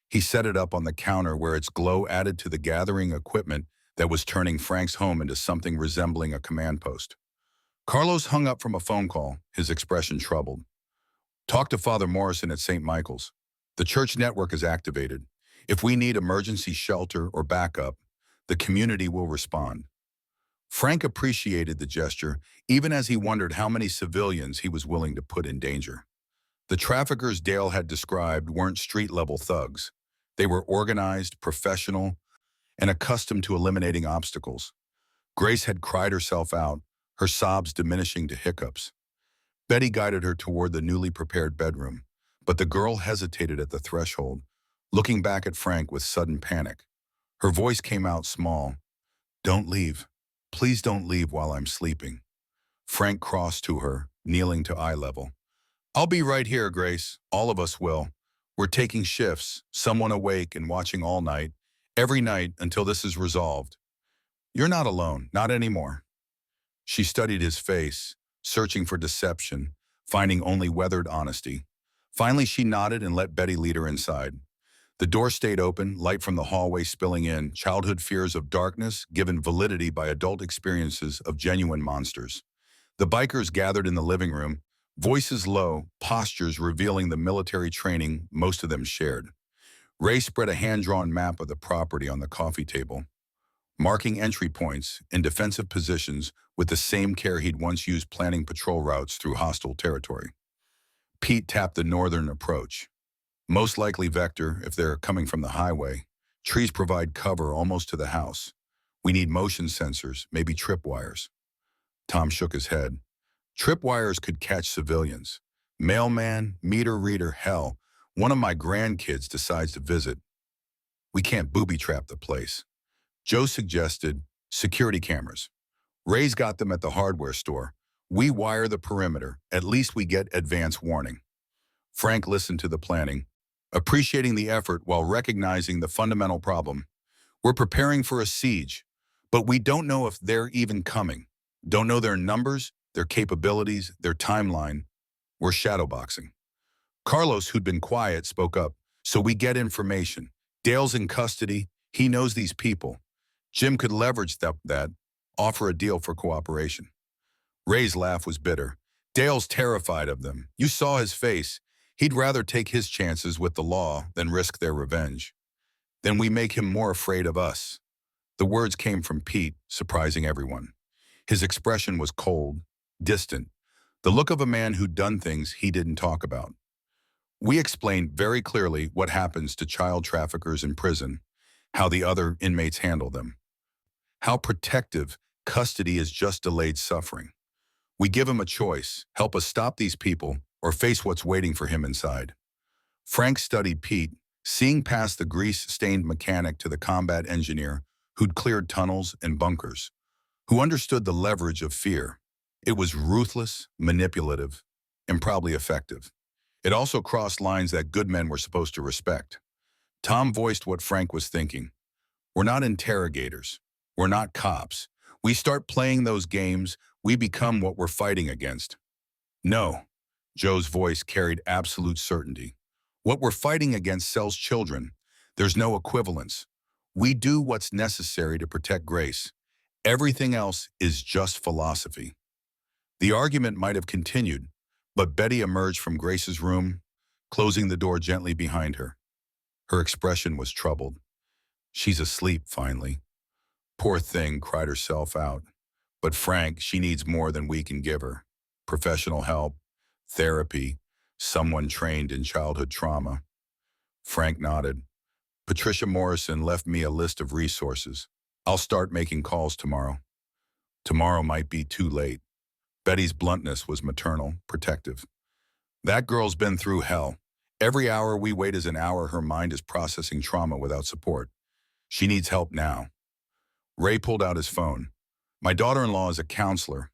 He set it up on the counter where its glow added to the gathering equipment that was turning Frank's home into something resembling a command post. Carlos hung up from a phone call, his expression troubled. Talk to Father Morrison at St. Michael's. The church network is activated. If we need emergency shelter or backup, the community will respond. Frank appreciated the gesture, even as he wondered how many civilians he was willing to put in danger. The traffickers Dale had described weren't street-level thugs. They were organized, professional, and accustomed to eliminating obstacles. Grace had cried herself out, her sobs diminishing to hiccups. Betty guided her toward the newly prepared bedroom, but the girl hesitated at the threshold, looking back at Frank with sudden panic. Her voice came out small. "Don't leave. Please don't leave while I'm sleeping." Frank crossed to her, kneeling to eye level. "I'll be right here, Grace. All of us will. We're taking shifts, someone awake and watching all night, every night until this is resolved. You're not alone, not anymore." She studied his face, searching for deception, finding only weathered honesty. Finally, she nodded and let Betty lead her inside. The door stayed open, light from the hallway spilling in, childhood fears of darkness given validity by adult experiences of genuine monsters. The bikers gathered in the living room, voices low, postures revealing the military training most of them shared. Ray spread a hand-drawn map of the property on the coffee table, marking entry points and defensive positions with the same care he'd once used planning patrol routes through hostile territory. Pete tapped the northern approach. Most likely vector if they're coming from the highway. Trees provide cover almost to the house. We need motion sensors, maybe tripwires. Tom shook his head. Tripwires could catch civilians. Mailman, meter reader, hell, one of my grandkids decides to visit. We can't booby-trap the place. Joe suggested security cameras. Ray's got them at the hardware store. We wire the perimeter. At least we get advance warning. Frank listened to the planning, appreciating the effort while recognizing the fundamental problem. We're preparing for a siege, but we don't know if they're even coming. Don't know their numbers, their capabilities, their timeline. We're shadowboxing. Carlos, who'd been quiet, spoke up. So we get information. Dale's in custody. He knows these people. Jim could leverage that, offer a deal for cooperation. Ray's laugh was bitter. Dale's terrified of them. You saw his face. He'd rather take his chances with the law than risk their revenge. Then we make him more afraid of us. The words came from Pete, surprising everyone. His expression was cold, distant, the look of a man who'd done things he didn't talk about. We explained very clearly what happens to child traffickers in prison, how the other inmates handle them, how protective custody is just delayed suffering. We give him a choice, help us stop these people, or face what's waiting for him inside. Frank studied Pete, seeing past the grease-stained mechanic to the combat engineer who'd cleared tunnels and bunkers, who understood the leverage of fear. It was ruthless, manipulative, and probably effective. It also crossed lines that good men were supposed to respect. Tom voiced what Frank was thinking. We're not interrogators. We're not cops. We start playing those games, we become what we're fighting against. No, Joe's voice carried absolute certainty. What we're fighting against sells children. There's no equivalence. We do what's necessary to protect Grace. Everything else is just philosophy. The argument might have continued, but Betty emerged from Grace's room, closing the door gently behind her. Her expression was troubled. She's asleep, finally. Poor thing cried herself out. But Frank, she needs more than we can give her. Professional help, therapy, someone trained in childhood trauma. Frank nodded. Patricia Morrison left me a list of resources. I'll start making calls tomorrow. Tomorrow might be too late. Betty's bluntness was maternal, protective. That girl's been through hell. Every hour we wait is an hour her mind is processing trauma without support. She needs help now. Ray pulled out his phone. My daughter-in-law is a counselor,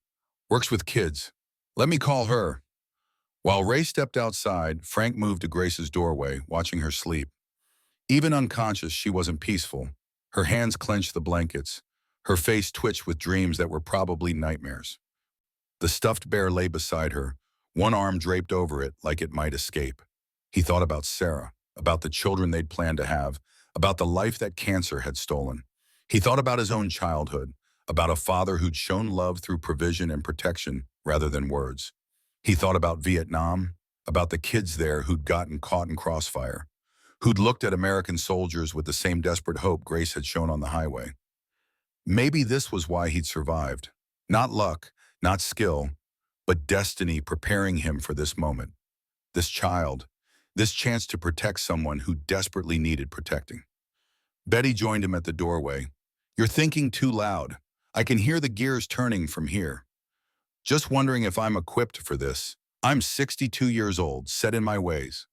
works with kids. Let me call her. While Ray stepped outside, Frank moved to Grace's doorway, watching her sleep. Even unconscious, she wasn't peaceful. Her hands clenched the blankets. Her face twitched with dreams that were probably nightmares. The stuffed bear lay beside her, one arm draped over it like it might escape. He thought about Sarah, about the children they'd planned to have, about the life that cancer had stolen. He thought about his own childhood, about a father who'd shown love through provision and protection rather than words. He thought about Vietnam, about the kids there who'd gotten caught in crossfire, who'd looked at American soldiers with the same desperate hope Grace had shown on the highway. Maybe this was why he'd survived. Not luck, not skill, but destiny preparing him for this moment. this child, this chance to protect someone who desperately needed protecting. Betty joined him at the doorway. You're thinking too loud. I can hear the gears turning from here. Just wondering if I'm equipped for this. I'm 62 years old, set in my ways.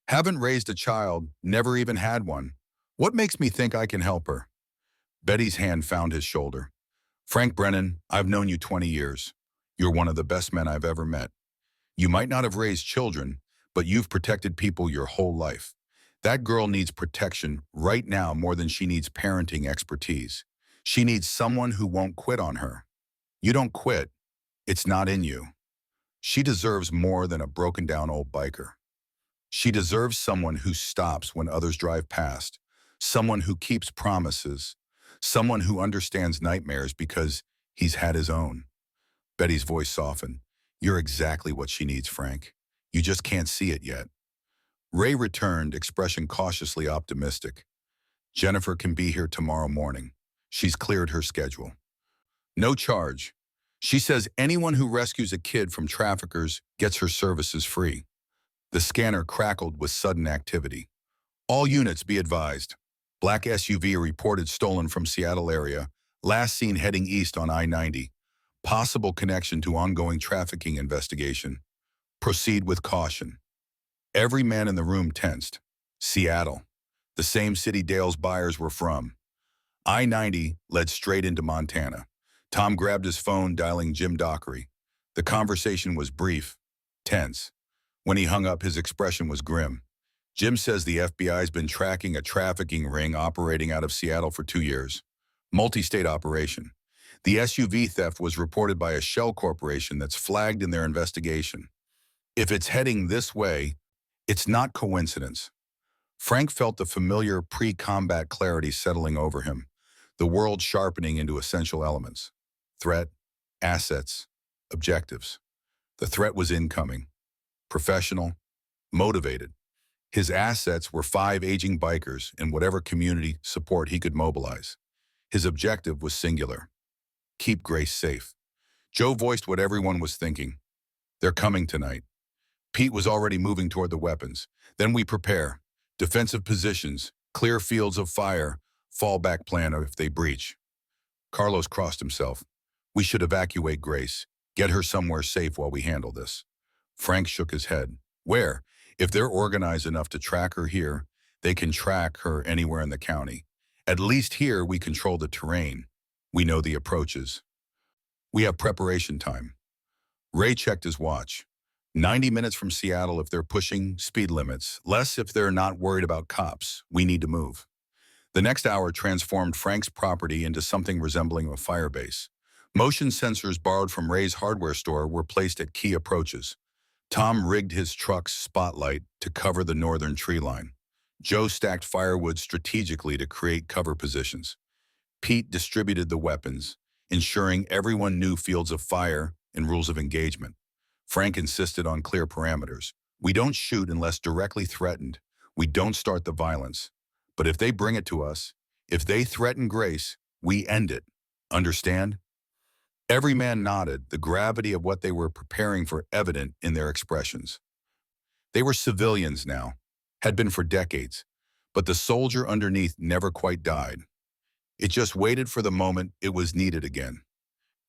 Haven't raised a child, never even had one. What makes me think I can help her? Betty's hand found his shoulder. Frank Brennan, I've known you 20 years. You're one of the best men I've ever met. You might not have raised children, but you've protected people your whole life. That girl needs protection right now more than she needs parenting expertise. She needs someone who won't quit on her. You don't quit. It's not in you. She deserves more than a broken down old biker. She deserves someone who stops when others drive past, someone who keeps promises, someone who understands nightmares because he's had his own. Betty's voice softened. You're exactly what she needs, Frank. You just can't see it yet. Ray returned, expression cautiously optimistic. Jennifer can be here tomorrow morning. She's cleared her schedule. No charge. She says anyone who rescues a kid from traffickers gets her services free. The scanner crackled with sudden activity. All units be advised. Black SUV reported stolen from Seattle area, last seen heading east on I-90. Possible connection to ongoing trafficking investigation. Proceed with caution. Every man in the room tensed. Seattle, the same city Dale's buyers were from. I-90 led straight into Montana. Tom grabbed his phone, dialing Jim Dockery. The conversation was brief, tense. When he hung up, his expression was grim. Jim says the FBI's been tracking a trafficking ring operating out of Seattle for 2 years. Multi-state operation. The SUV theft was reported by a shell corporation that's flagged in their investigation. If it's heading this way, it's not coincidence. Frank felt the familiar pre-combat clarity settling over him, the world sharpening into essential elements. Threat, assets, objectives. The threat was incoming. Professional, motivated. His assets were 5 aging bikers and whatever community support he could mobilize. His objective was singular. Keep Grace safe. Joe voiced what everyone was thinking. They're coming tonight. Pete was already moving toward the weapons. Then we prepare. Defensive positions, clear fields of fire, fallback plan if they breach. Carlos crossed himself. We should evacuate Grace. Get her somewhere safe while we handle this. Frank shook his head. Where? If they're organized enough to track her here, they can track her anywhere in the county. At least here we control the terrain. We know the approaches. We have preparation time. Ray checked his watch. 90 minutes from Seattle if they're pushing speed limits, less if they're not worried about cops. We need to move. The next hour transformed Frank's property into something resembling a firebase. Motion sensors borrowed from Ray's hardware store were placed at key approaches. Tom rigged his truck's spotlight to cover the northern tree line. Joe stacked firewood strategically to create cover positions. Pete distributed the weapons, ensuring everyone knew fields of fire and rules of engagement. Frank insisted on clear parameters. We don't shoot unless directly threatened. We don't start the violence. But if they bring it to us, if they threaten Grace, we end it. Understand? Every man nodded, the gravity of what they were preparing for evident in their expressions. They were civilians now, had been for decades, but the soldier underneath never quite died. It just waited for the moment it was needed again.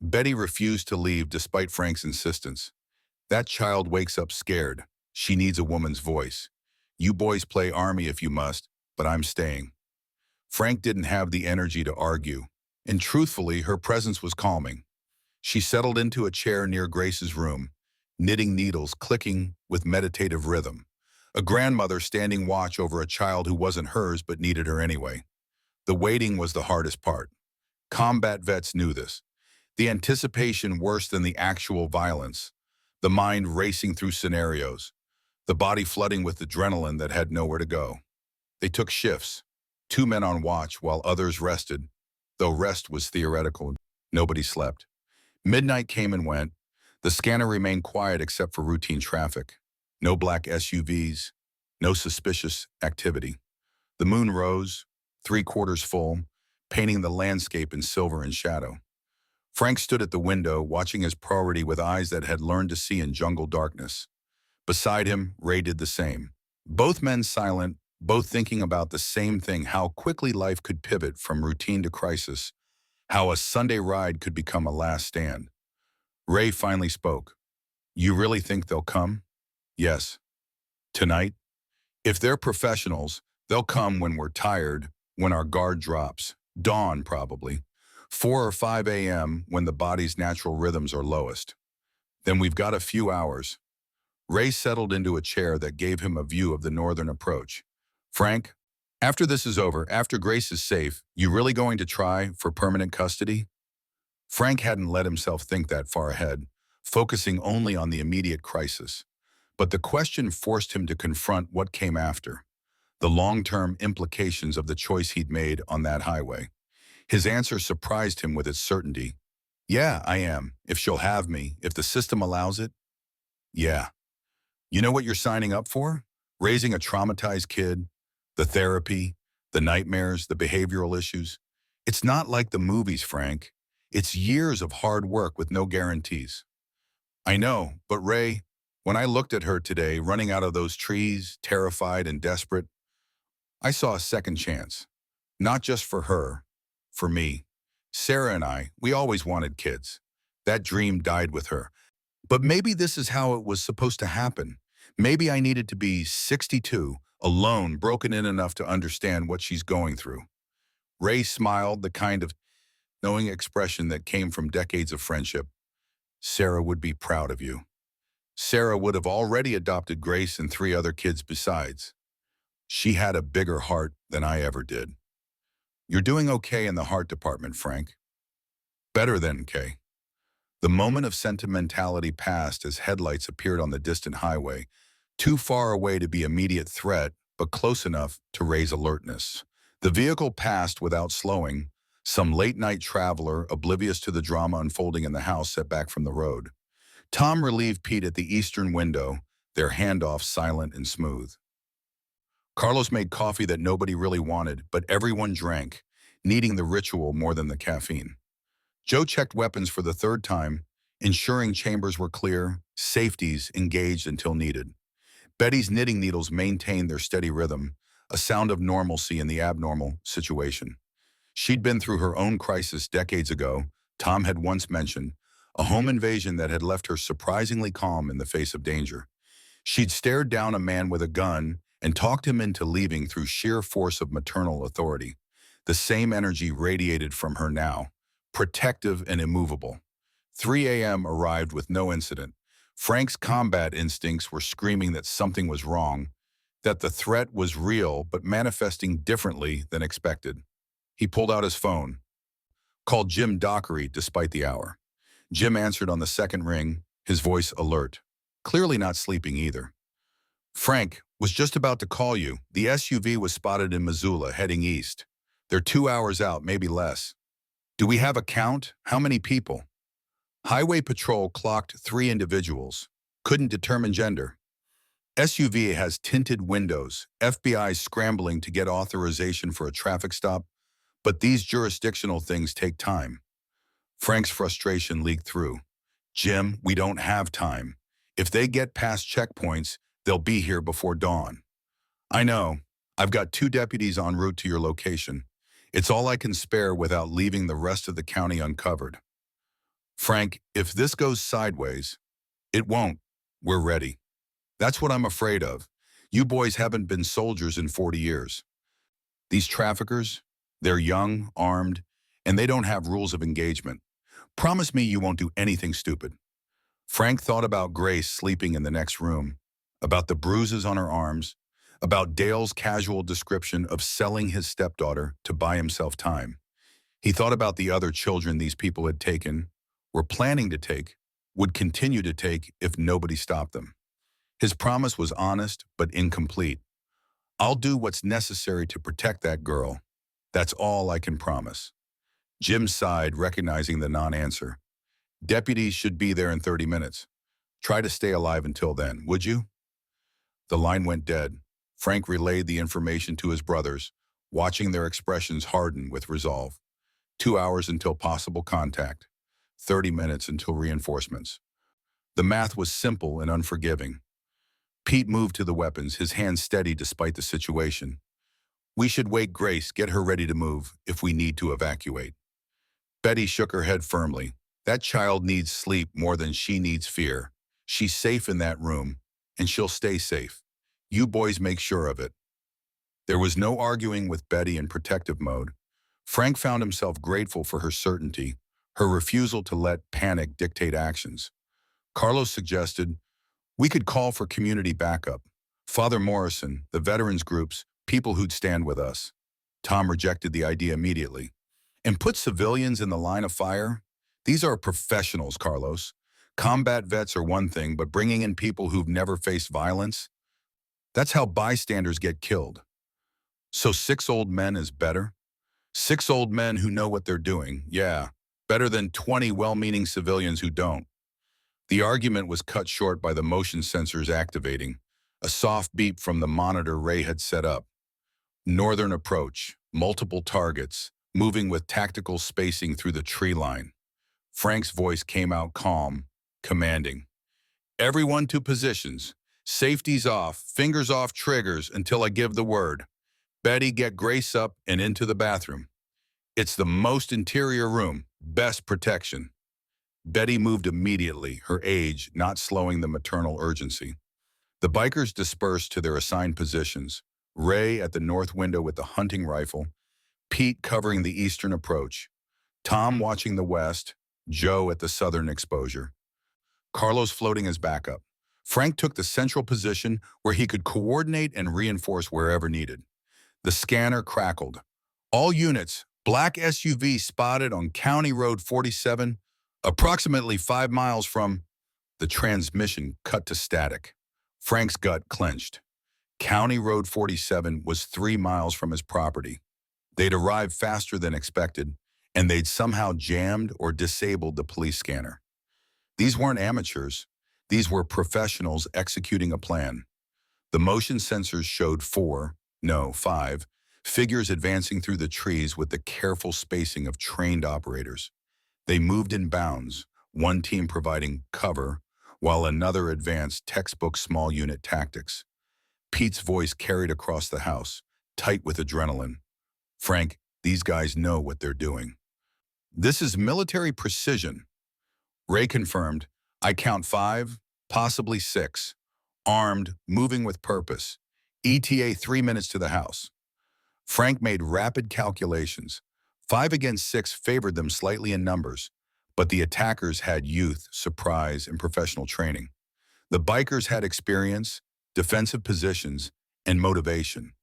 Betty refused to leave despite Frank's insistence. That child wakes up scared. She needs a woman's voice. You boys play army if you must, but I'm staying. Frank didn't have the energy to argue, and truthfully, her presence was calming. She settled into a chair near Grace's room, knitting needles clicking with meditative rhythm. A grandmother standing watch over a child who wasn't hers but needed her anyway. The waiting was the hardest part. Combat vets knew this. The anticipation worse than the actual violence. The mind racing through scenarios. The body flooding with adrenaline that had nowhere to go. They took shifts. 2 men on watch while others rested. Though rest was theoretical, nobody slept. Midnight came and went. The scanner remained quiet except for routine traffic. No black SUVs, no suspicious activity. The moon rose, 3/4 full, painting the landscape in silver and shadow. Frank stood at the window, watching his property with eyes that had learned to see in jungle darkness. Beside him, Ray did the same. Both men silent, both thinking about the same thing, how quickly life could pivot from routine to crisis, how a Sunday ride could become a last stand. Ray finally spoke. You really think they'll come? Yes. Tonight? If they're professionals, they'll come when we're tired, when our guard drops. Dawn, probably. 4 or 5 a.m. when the body's natural rhythms are lowest. Then we've got a few hours. Ray settled into a chair that gave him a view of the northern approach. Frank, after this is over, after Grace is safe, you really going to try for permanent custody? Frank hadn't let himself think that far ahead, focusing only on the immediate crisis. But the question forced him to confront what came after, the long-term implications of the choice he'd made on that highway. His answer surprised him with its certainty. Yeah, I am. If she'll have me, if the system allows it. Yeah. You know what you're signing up for? Raising a traumatized kid, the therapy, the nightmares, the behavioral issues. It's not like the movies, Frank. It's years of hard work with no guarantees. I know, but Ray, when I looked at her today running out of those trees, terrified and desperate, I saw a second chance. Not just for her, for me. Sarah and I, we always wanted kids. That dream died with her. But maybe this is how it was supposed to happen. Maybe I needed to be 62, alone, broken in enough to understand what she's going through. Ray smiled, the kind of knowing expression that came from decades of friendship. Sarah would be proud of you. Sarah would have already adopted Grace and 3 other kids besides. She had a bigger heart than I ever did. You're doing okay in the heart department, Frank. Better than Kay. The moment of sentimentality passed as headlights appeared on the distant highway, too far away to be immediate threat, but close enough to raise alertness. The vehicle passed without slowing, some late-night traveler, oblivious to the drama unfolding in the house, set back from the road. Tom relieved Pete at the eastern window, their handoff silent and smooth. Carlos made coffee that nobody really wanted, but everyone drank, needing the ritual more than the caffeine. Joe checked weapons for the 3rd time, ensuring chambers were clear, safeties engaged until needed. Betty's knitting needles maintained their steady rhythm, a sound of normalcy in the abnormal situation. She'd been through her own crisis decades ago, Tom had once mentioned, a home invasion that had left her surprisingly calm in the face of danger. She'd stared down a man with a gun and talked him into leaving through sheer force of maternal authority. The same energy radiated from her now, protective and immovable. 3 a.m. arrived with no incident. Frank's combat instincts were screaming that something was wrong, that the threat was real but manifesting differently than expected. He pulled out his phone, called Jim Dockery despite the hour. Jim answered on the second ring, his voice alert, clearly not sleeping either. Frank, was just about to call you. The SUV was spotted in Missoula, heading east. They're 2 hours out, maybe less. Do we have a count? How many people? Highway Patrol clocked 3 individuals. Couldn't determine gender. SUV has tinted windows, FBI scrambling to get authorization for a traffic stop, but these jurisdictional things take time. Frank's frustration leaked through. Jim, we don't have time. If they get past checkpoints, they'll be here before dawn. I know. I've got 2 deputies en route to your location. It's all I can spare without leaving the rest of the county uncovered. Frank, if this goes sideways, it won't. We're ready. That's what I'm afraid of. You boys haven't been soldiers in 40 years. These traffickers, they're young, armed, and they don't have rules of engagement. Promise me you won't do anything stupid. Frank thought about Grace sleeping in the next room, about the bruises on her arms, about Dale's casual description of selling his stepdaughter to buy himself time. He thought about the other children these people had taken, were planning to take, would continue to take if nobody stopped them. His promise was honest but incomplete. I'll do what's necessary to protect that girl. That's all I can promise. Jim sighed, recognizing the non-answer. Deputies should be there in 30 minutes. Try to stay alive until then, would you? The line went dead. Frank relayed the information to his brothers, watching their expressions harden with resolve. 2 hours until possible contact. 30 minutes until reinforcements. The math was simple and unforgiving. Pete moved to the weapons, his hands steady despite the situation. We should wake Grace, get her ready to move, if we need to evacuate. Betty shook her head firmly. That child needs sleep more than she needs fear. She's safe in that room, and she'll stay safe. You boys make sure of it. There was no arguing with Betty in protective mode. Frank found himself grateful for her certainty, her refusal to let panic dictate actions. Carlos suggested, we could call for community backup. Father Morrison, the veterans groups, people who'd stand with us. Tom rejected the idea immediately. And put civilians in the line of fire? These are professionals, Carlos. Combat vets are one thing, but bringing in people who've never faced violence? That's how bystanders get killed. So 6 old men is better? 6 old men who know what they're doing, yeah. Better than 20 well-meaning civilians who don't. The argument was cut short by the motion sensors activating, a soft beep from the monitor Ray had set up. Northern approach, multiple targets, moving with tactical spacing through the tree line. Frank's voice came out calm, commanding. Everyone to positions. Safety's off, fingers off triggers until I give the word. Betty, get Grace up and into the bathroom. It's the most interior room, best protection. Betty moved immediately, her age not slowing the maternal urgency. The bikers dispersed to their assigned positions, Ray at the north window with the hunting rifle, Pete covering the eastern approach, Tom watching the west, Joe at the southern exposure. Carlos floating as backup. Frank took the central position where he could coordinate and reinforce wherever needed. The scanner crackled. All units, black SUV spotted on County Road 47, approximately 5 miles from. The transmission cut to static. Frank's gut clenched. County Road 47 was 3 miles from his property. They'd arrived faster than expected, and they'd somehow jammed or disabled the police scanner. These weren't amateurs. These were professionals executing a plan. The motion sensors showed 5, figures advancing through the trees with the careful spacing of trained operators. They moved in bounds, one team providing cover, while another advanced textbook small unit tactics. Pete's voice carried across the house, tight with adrenaline. Frank, these guys know what they're doing. This is military precision. Ray confirmed, I count 5, possibly 6. Armed, moving with purpose. ETA 3 minutes to the house. Frank made rapid calculations. 5 against 6 favored them slightly in numbers, but the attackers had youth, surprise, and professional training. The bikers had experience, defensive positions, and motivation.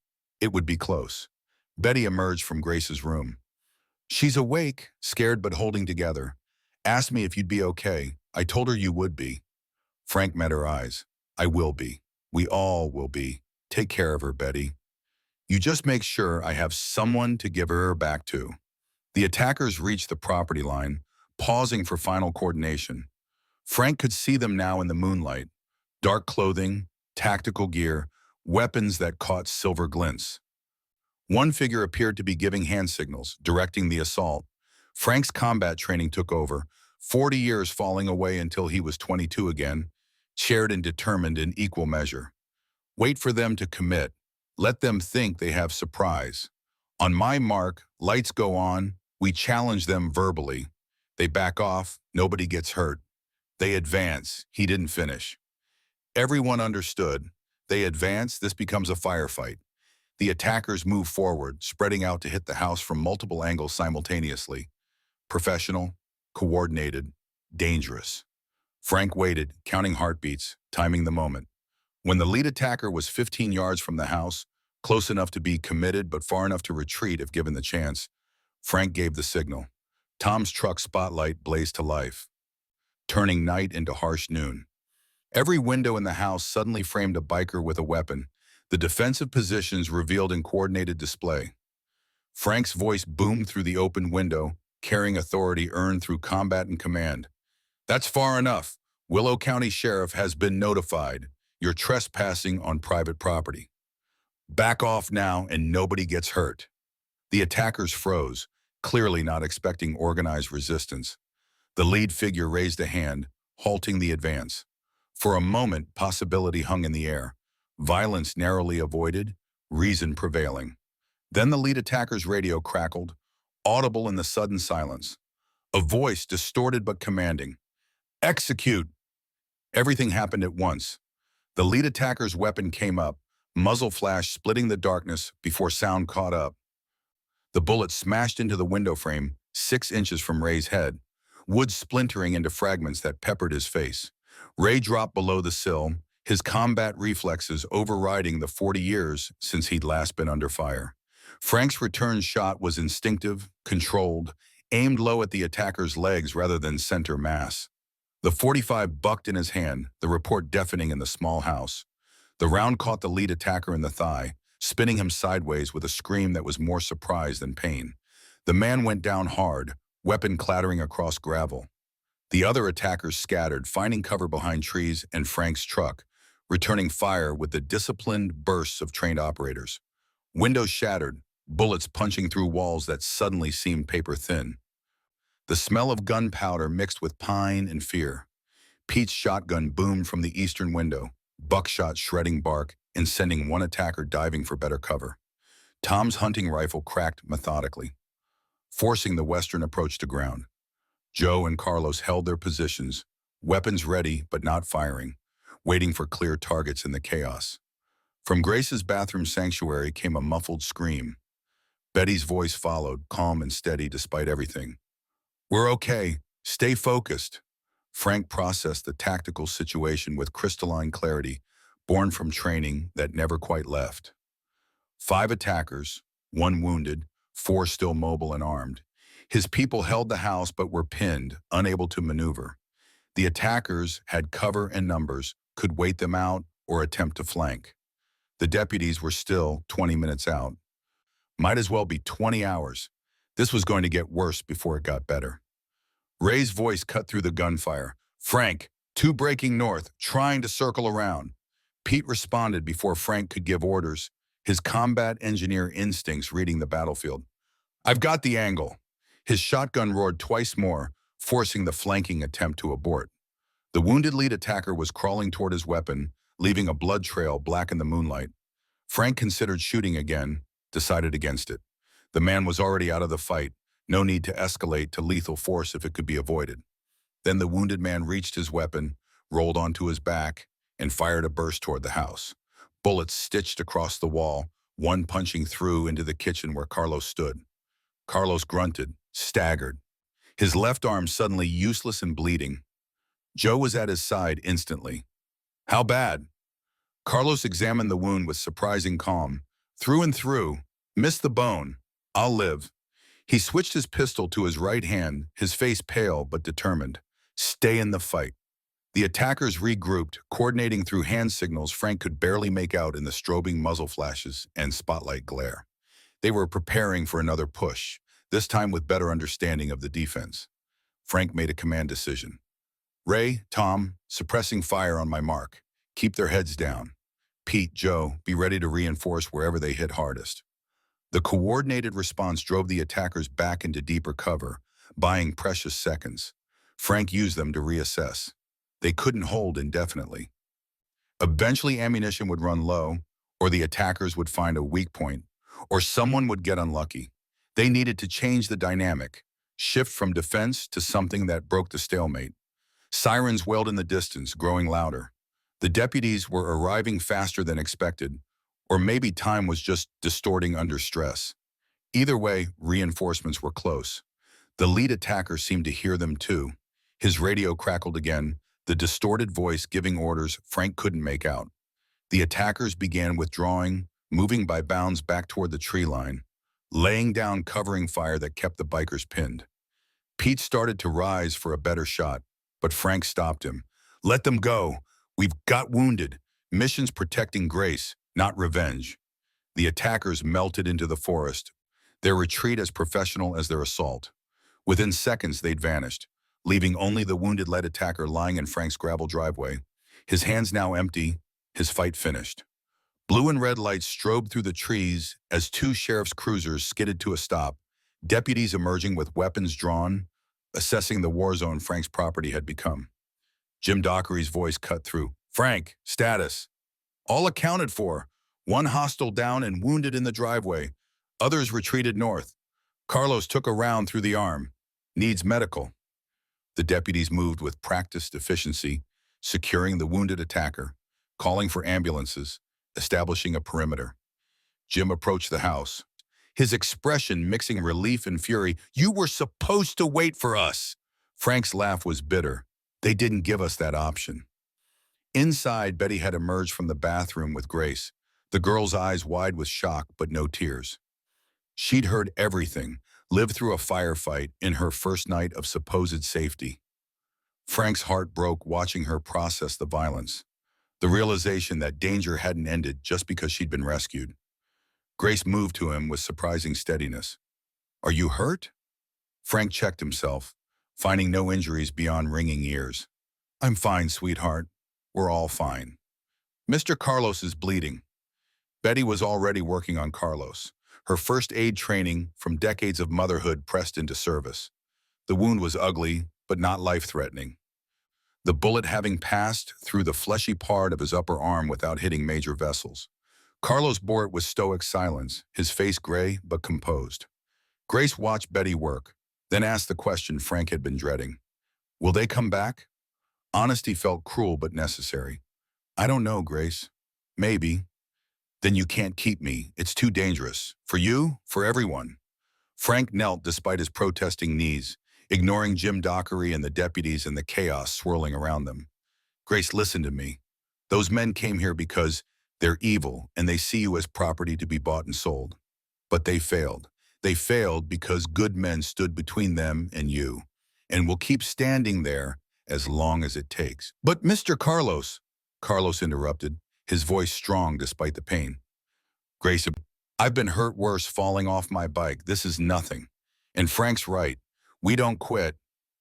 It would be close. Betty emerged from Grace's room. She's awake, scared but holding together. Asked me if you'd be okay. I told her you would be. Frank met her eyes. I will be. We all will be. Take care of her, Betty. You just make sure I have someone to give her back to. The attackers reached the property line, pausing for final coordination. Frank could see them now in the moonlight. Dark clothing, tactical gear, weapons that caught silver glints. One figure appeared to be giving hand signals, directing the assault. Frank's combat training took over, 40 years falling away until he was 22 again, shared and determined in equal measure. Wait for them to commit. Let them think they have surprise. On my mark, lights go on. We challenge them verbally. They back off. Nobody gets hurt. They advance. He didn't finish. Everyone understood. They advance. This becomes a firefight. The attackers move forward, spreading out to hit the house from multiple angles simultaneously. Professional, coordinated, dangerous. Frank waited, counting heartbeats, timing the moment. When the lead attacker was 15 yards from the house, close enough to be committed but far enough to retreat if given the chance, Frank gave the signal. Tom's truck spotlight blazed to life, turning night into harsh noon. Every window in the house suddenly framed a biker with a weapon, the defensive positions revealed in coordinated display. Frank's voice boomed through the open window, carrying authority earned through combat and command. That's far enough. Willow County Sheriff has been notified. You're trespassing on private property. Back off now and nobody gets hurt. The attackers froze, clearly not expecting organized resistance. The lead figure raised a hand, halting the advance. For a moment, possibility hung in the air. Violence narrowly avoided, reason prevailing. Then the lead attacker's radio crackled, audible in the sudden silence. A voice distorted but commanding. Execute! Everything happened at once. The lead attacker's weapon came up, muzzle flash splitting the darkness before sound caught up. The bullet smashed into the window frame, 6 inches from Ray's head, wood splintering into fragments that peppered his face. Ray dropped below the sill, his combat reflexes overriding the 40 years since he'd last been under fire. Frank's return shot was instinctive, controlled, aimed low at the attacker's legs rather than center mass. The .45 bucked in his hand, the report deafening in the small house. The round caught the lead attacker in the thigh, spinning him sideways with a scream that was more surprise than pain. The man went down hard, weapon clattering across gravel. The other attackers scattered, finding cover behind trees and Frank's truck, returning fire with the disciplined bursts of trained operators. Windows shattered, bullets punching through walls that suddenly seemed paper thin. The smell of gunpowder mixed with pine and fear. Pete's shotgun boomed from the eastern window, buckshot shredding bark and sending one attacker diving for better cover. Tom's hunting rifle cracked methodically, forcing the western approach to ground. Joe and Carlos held their positions, weapons ready but not firing, waiting for clear targets in the chaos. From Grace's bathroom sanctuary came a muffled scream. Betty's voice followed, calm and steady despite everything. We're okay. Stay focused. Frank processed the tactical situation with crystalline clarity, born from training that never quite left. 5 attackers, 1 wounded, 4 still mobile and armed. His people held the house but were pinned, unable to maneuver. The attackers had cover and numbers, could wait them out or attempt to flank. The deputies were still 20 minutes out. Might as well be 20 hours. This was going to get worse before it got better. Ray's voice cut through the gunfire. Frank, 2 breaking north, trying to circle around. Pete responded before Frank could give orders, his combat engineer instincts reading the battlefield. I've got the angle. His shotgun roared twice more, forcing the flanking attempt to abort. The wounded lead attacker was crawling toward his weapon, leaving a blood trail black in the moonlight. Frank considered shooting again, decided against it. The man was already out of the fight. No need to escalate to lethal force if it could be avoided. Then the wounded man reached his weapon, rolled onto his back, and fired a burst toward the house. Bullets stitched across the wall, one punching through into the kitchen where Carlos stood. Carlos grunted, staggered, his left arm suddenly useless and bleeding. Joe was at his side instantly. How bad? Carlos examined the wound with surprising calm. Through and through. Missed the bone. I'll live. He switched his pistol to his right hand, his face pale but determined. Stay in the fight. The attackers regrouped, coordinating through hand signals Frank could barely make out in the strobing muzzle flashes and spotlight glare. They were preparing for another push, this time with better understanding of the defense. Frank made a command decision. Ray, Tom, suppressing fire on my mark. Keep their heads down. Pete, Joe, be ready to reinforce wherever they hit hardest. The coordinated response drove the attackers back into deeper cover, buying precious seconds. Frank used them to reassess. They couldn't hold indefinitely. Eventually ammunition would run low, or the attackers would find a weak point, or someone would get unlucky. They needed to change the dynamic, shift from defense to something that broke the stalemate. Sirens wailed in the distance, growing louder. The deputies were arriving faster than expected, or maybe time was just distorting under stress. Either way, reinforcements were close. The lead attacker seemed to hear them too. His radio crackled again, the distorted voice giving orders Frank couldn't make out. The attackers began withdrawing, moving by bounds back toward the tree line, laying down covering fire that kept the bikers pinned. Pete started to rise for a better shot, but Frank stopped him. Let them go. We've got wounded. Mission's protecting Grace, not revenge. The attackers melted into the forest, their retreat as professional as their assault. Within seconds, they'd vanished, leaving only the wounded lead attacker lying in Frank's gravel driveway, his hands now empty, his fight finished. Blue and red lights strobed through the trees as 2 sheriff's cruisers skidded to a stop, deputies emerging with weapons drawn, assessing the war zone Frank's property had become. Jim Dockery's voice cut through. Frank, status. All accounted for. One hostile down and wounded in the driveway. Others retreated north. Carlos took a round through the arm. Needs medical. The deputies moved with practiced efficiency, securing the wounded attacker, calling for ambulances, establishing a perimeter. Jim approached the house, his expression mixing relief and fury. You were supposed to wait for us. Frank's laugh was bitter. They didn't give us that option. Inside, Betty had emerged from the bathroom with Grace, the girl's eyes wide with shock but no tears. She'd heard everything, lived through a firefight in her first night of supposed safety. Frank's heart broke watching her process the violence, the realization that danger hadn't ended just because she'd been rescued. Grace moved to him with surprising steadiness. Are you hurt? Frank checked himself, finding no injuries beyond ringing ears. I'm fine, sweetheart. We're all fine. Mr. Carlos is bleeding. Betty was already working on Carlos, her first aid training from decades of motherhood pressed into service. The wound was ugly, but not life-threatening. The bullet having passed through the fleshy part of his upper arm without hitting major vessels. Carlos bore it with stoic silence, his face gray but composed. Grace watched Betty work, then asked the question Frank had been dreading. Will they come back? Honesty felt cruel but necessary. I don't know, Grace. Maybe. Then you can't keep me. It's too dangerous. For you, for everyone. Frank knelt despite his protesting knees, ignoring Jim Dockery and the deputies and the chaos swirling around them. Grace, listen to me. Those men came here because they're evil and they see you as property to be bought and sold. But they failed. They failed because good men stood between them and you, and will keep standing there as long as it takes. But Mr. Carlos, Carlos interrupted, his voice strong despite the pain. Grace, I've been hurt worse falling off my bike. This is nothing. And Frank's right. We don't quit.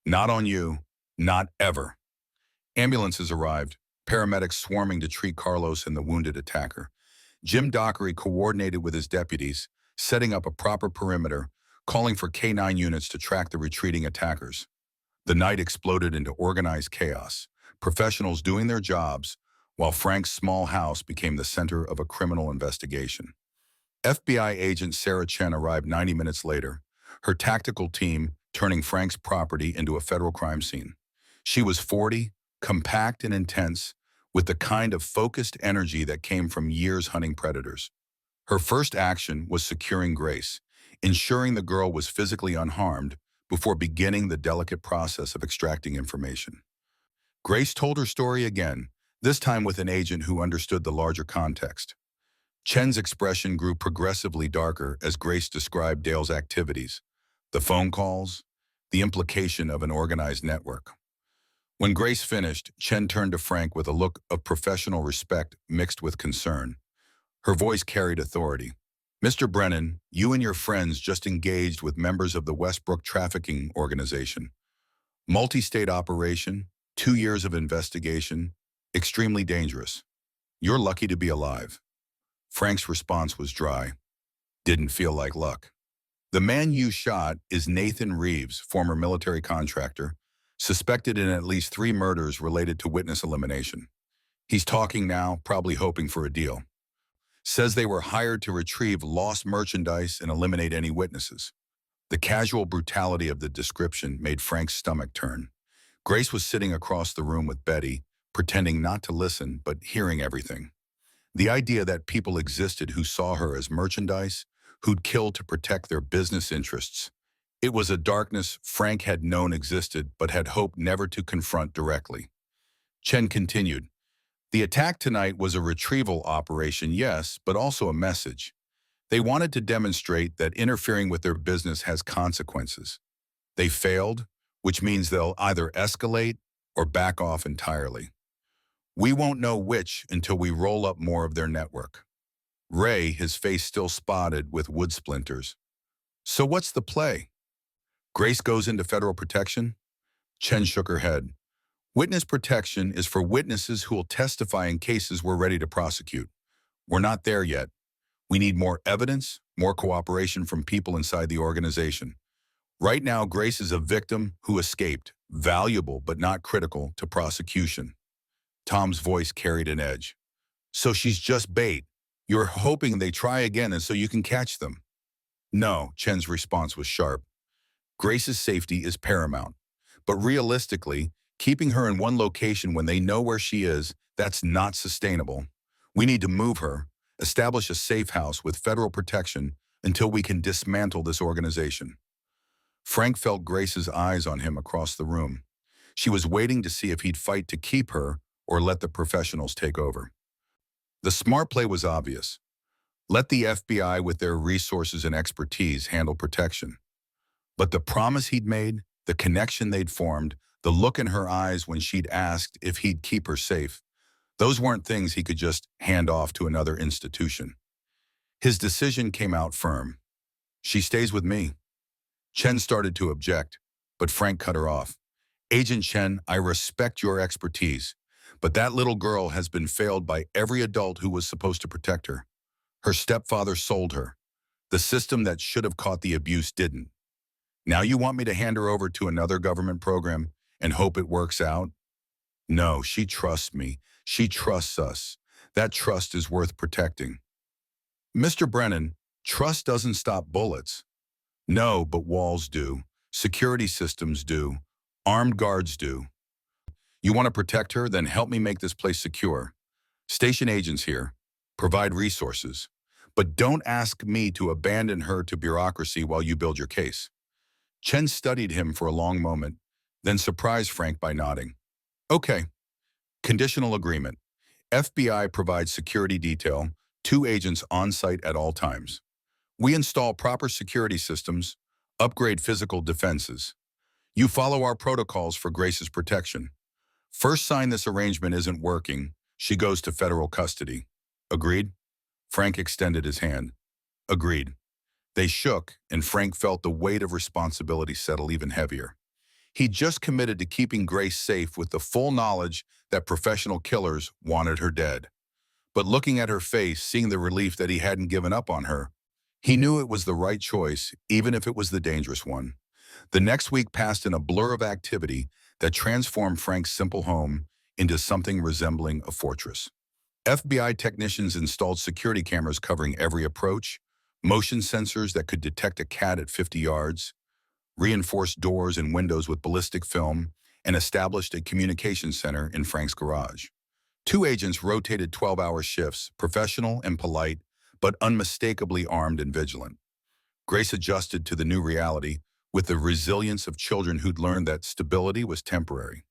Not on you. Not ever. Ambulances arrived, paramedics swarming to treat Carlos and the wounded attacker. Jim Dockery coordinated with his deputies, setting up a proper perimeter, calling for K-9 units to track the retreating attackers. The night exploded into organized chaos, professionals doing their jobs, while Frank's small house became the center of a criminal investigation. FBI agent Sarah Chen arrived 90 minutes later, her tactical team turning Frank's property into a federal crime scene. She was 40, compact and intense, with the kind of focused energy that came from years hunting predators. Her first action was securing Grace, ensuring the girl was physically unharmed before beginning the delicate process of extracting information. Grace told her story again, this time with an agent who understood the larger context. Chen's expression grew progressively darker as Grace described Dale's activities, the phone calls, the implication of an organized network. When Grace finished, Chen turned to Frank with a look of professional respect mixed with concern. Her voice carried authority. Mr. Brennan, you and your friends just engaged with members of the Westbrook Trafficking Organization. Multi-state operation, 2 years of investigation, extremely dangerous. You're lucky to be alive. Frank's response was dry. Didn't feel like luck. The man you shot is Nathan Reeves, former military contractor, suspected in at least 3 murders related to witness elimination. He's talking now, probably hoping for a deal. Says they were hired to retrieve lost merchandise and eliminate any witnesses. The casual brutality of the description made Frank's stomach turn. Grace was sitting across the room with Betty, pretending not to listen but hearing everything. The idea that people existed who saw her as merchandise, who'd kill to protect their business interests. It was a darkness Frank had known existed but had hoped never to confront directly. Chen continued. The attack tonight was a retrieval operation, yes, but also a message. They wanted to demonstrate that interfering with their business has consequences. They failed, which means they'll either escalate or back off entirely. We won't know which until we roll up more of their network. Ray, his face still spotted with wood splinters. So what's the play? Grace goes into federal protection? Chen shook her head. Witness protection is for witnesses who will testify in cases we're ready to prosecute. We're not there yet. We need more evidence, more cooperation from people inside the organization. Right now, Grace is a victim who escaped, valuable but not critical to prosecution. Tom's voice carried an edge. So she's just bait. You're hoping they try again and so you can catch them. No, Chen's response was sharp. Grace's safety is paramount. But realistically, keeping her in one location when they know where she is, that's not sustainable. We need to move her, establish a safe house with federal protection until we can dismantle this organization. Frank felt Grace's eyes on him across the room. She was waiting to see if he'd fight to keep her or let the professionals take over. The smart play was obvious. Let the FBI with their resources and expertise handle protection. But the promise he'd made, the connection they'd formed, the look in her eyes when she'd asked if he'd keep her safe, those weren't things he could just hand off to another institution. His decision came out firm. She stays with me. Chen started to object, but Frank cut her off. Agent Chen, I respect your expertise, but that little girl has been failed by every adult who was supposed to protect her. Her stepfather sold her. The system that should have caught the abuse didn't. Now you want me to hand her over to another government program and hope it works out? No, she trusts me. She trusts us. That trust is worth protecting. Mr. Brennan, trust doesn't stop bullets. No, but walls do. Security systems do. Armed guards do. You want to protect her? Then help me make this place secure. Station agents here. Provide resources. But don't ask me to abandon her to bureaucracy while you build your case. Chen studied him for a long moment, then surprised Frank by nodding. Okay. Conditional agreement. FBI provides security detail, 2 agents on site at all times. We install proper security systems, upgrade physical defenses. You follow our protocols for Grace's protection. First sign this arrangement isn't working, she goes to federal custody. Agreed? Frank extended his hand. Agreed. They shook, and Frank felt the weight of responsibility settle even heavier. He'd just committed to keeping Grace safe with the full knowledge that professional killers wanted her dead. But looking at her face, seeing the relief that he hadn't given up on her, he knew it was the right choice, even if it was the dangerous one. The next week passed in a blur of activity that transformed Frank's simple home into something resembling a fortress. FBI technicians installed security cameras covering every approach, motion sensors that could detect a cat at 50 yards, reinforced doors and windows with ballistic film, and established a communications center in Frank's garage. 2 agents rotated 12-hour shifts, professional and polite, but unmistakably armed and vigilant. Grace adjusted to the new reality with the resilience of children who'd learned that stability was temporary.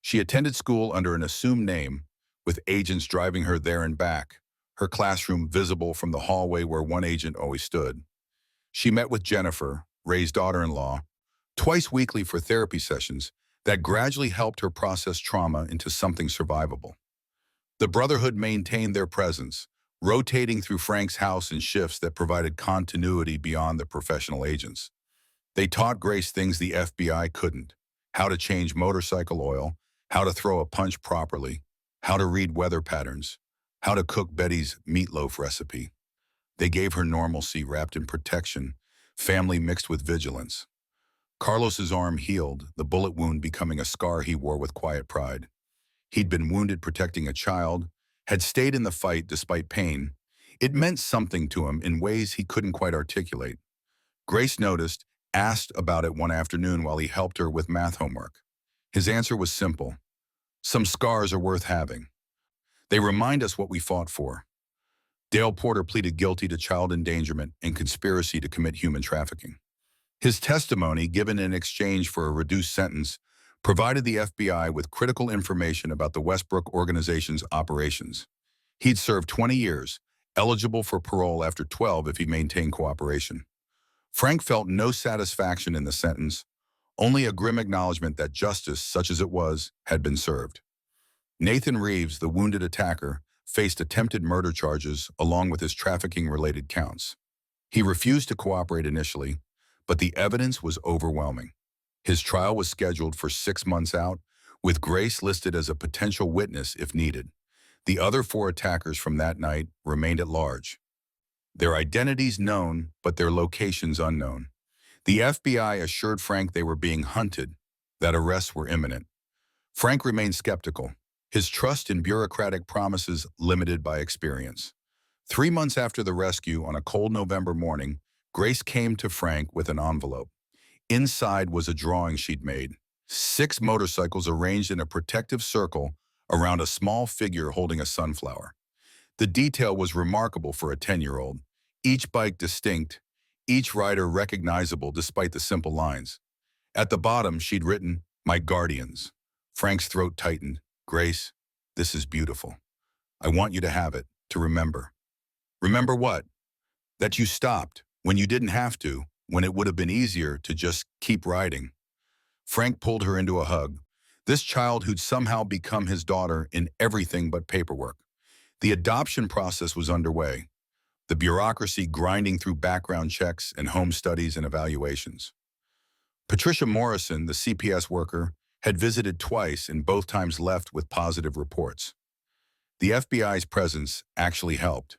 She attended school under an assumed name, with agents driving her there and back, her classroom visible from the hallway where one agent always stood. She met with Jennifer, Ray's daughter-in-law, twice weekly for therapy sessions that gradually helped her process trauma into something survivable. The brotherhood maintained their presence, rotating through Frank's house in shifts that provided continuity beyond the professional agents. They taught Grace things the FBI couldn't: how to change motorcycle oil, how to throw a punch properly, how to read weather patterns, how to cook Betty's meatloaf recipe. They gave her normalcy wrapped in protection, family mixed with vigilance. Carlos's arm healed, the bullet wound becoming a scar he wore with quiet pride. He'd been wounded protecting a child, had stayed in the fight despite pain. It meant something to him in ways he couldn't quite articulate. Grace noticed, asked about it one afternoon while he helped her with math homework. His answer was simple. Some scars are worth having. They remind us what we fought for. Dale Porter pleaded guilty to child endangerment and conspiracy to commit human trafficking. His testimony, given in exchange for a reduced sentence, provided the FBI with critical information about the Westbrook organization's operations. He'd served 20 years, eligible for parole after 12 if he maintained cooperation. Frank felt no satisfaction in the sentence, only a grim acknowledgement that justice, such as it was, had been served. Nathan Reeves, the wounded attacker, faced attempted murder charges along with his trafficking-related counts. He refused to cooperate initially, but the evidence was overwhelming. His trial was scheduled for 6 months out, with Grace listed as a potential witness if needed. The other 4 attackers from that night remained at large. Their identities known, but their locations unknown. The FBI assured Frank they were being hunted, that arrests were imminent. Frank remained skeptical, his trust in bureaucratic promises limited by experience. 3 months after the rescue, on a cold November morning, Grace came to Frank with an envelope. Inside was a drawing she'd made. 6 motorcycles arranged in a protective circle around a small figure holding a sunflower. The detail was remarkable for a 10-year-old. Each bike distinct, each rider recognizable despite the simple lines. At the bottom, she'd written, "My guardians." Frank's throat tightened. "Grace, this is beautiful. I want you to have it, to remember." "Remember what?" "That you stopped, when you didn't have to, when it would have been easier to just keep riding." Frank pulled her into a hug. This child who'd somehow become his daughter in everything but paperwork. The adoption process was underway, the bureaucracy grinding through background checks and home studies and evaluations. Patricia Morrison, the CPS worker, had visited twice and both times left with positive reports. The FBI's presence actually helped.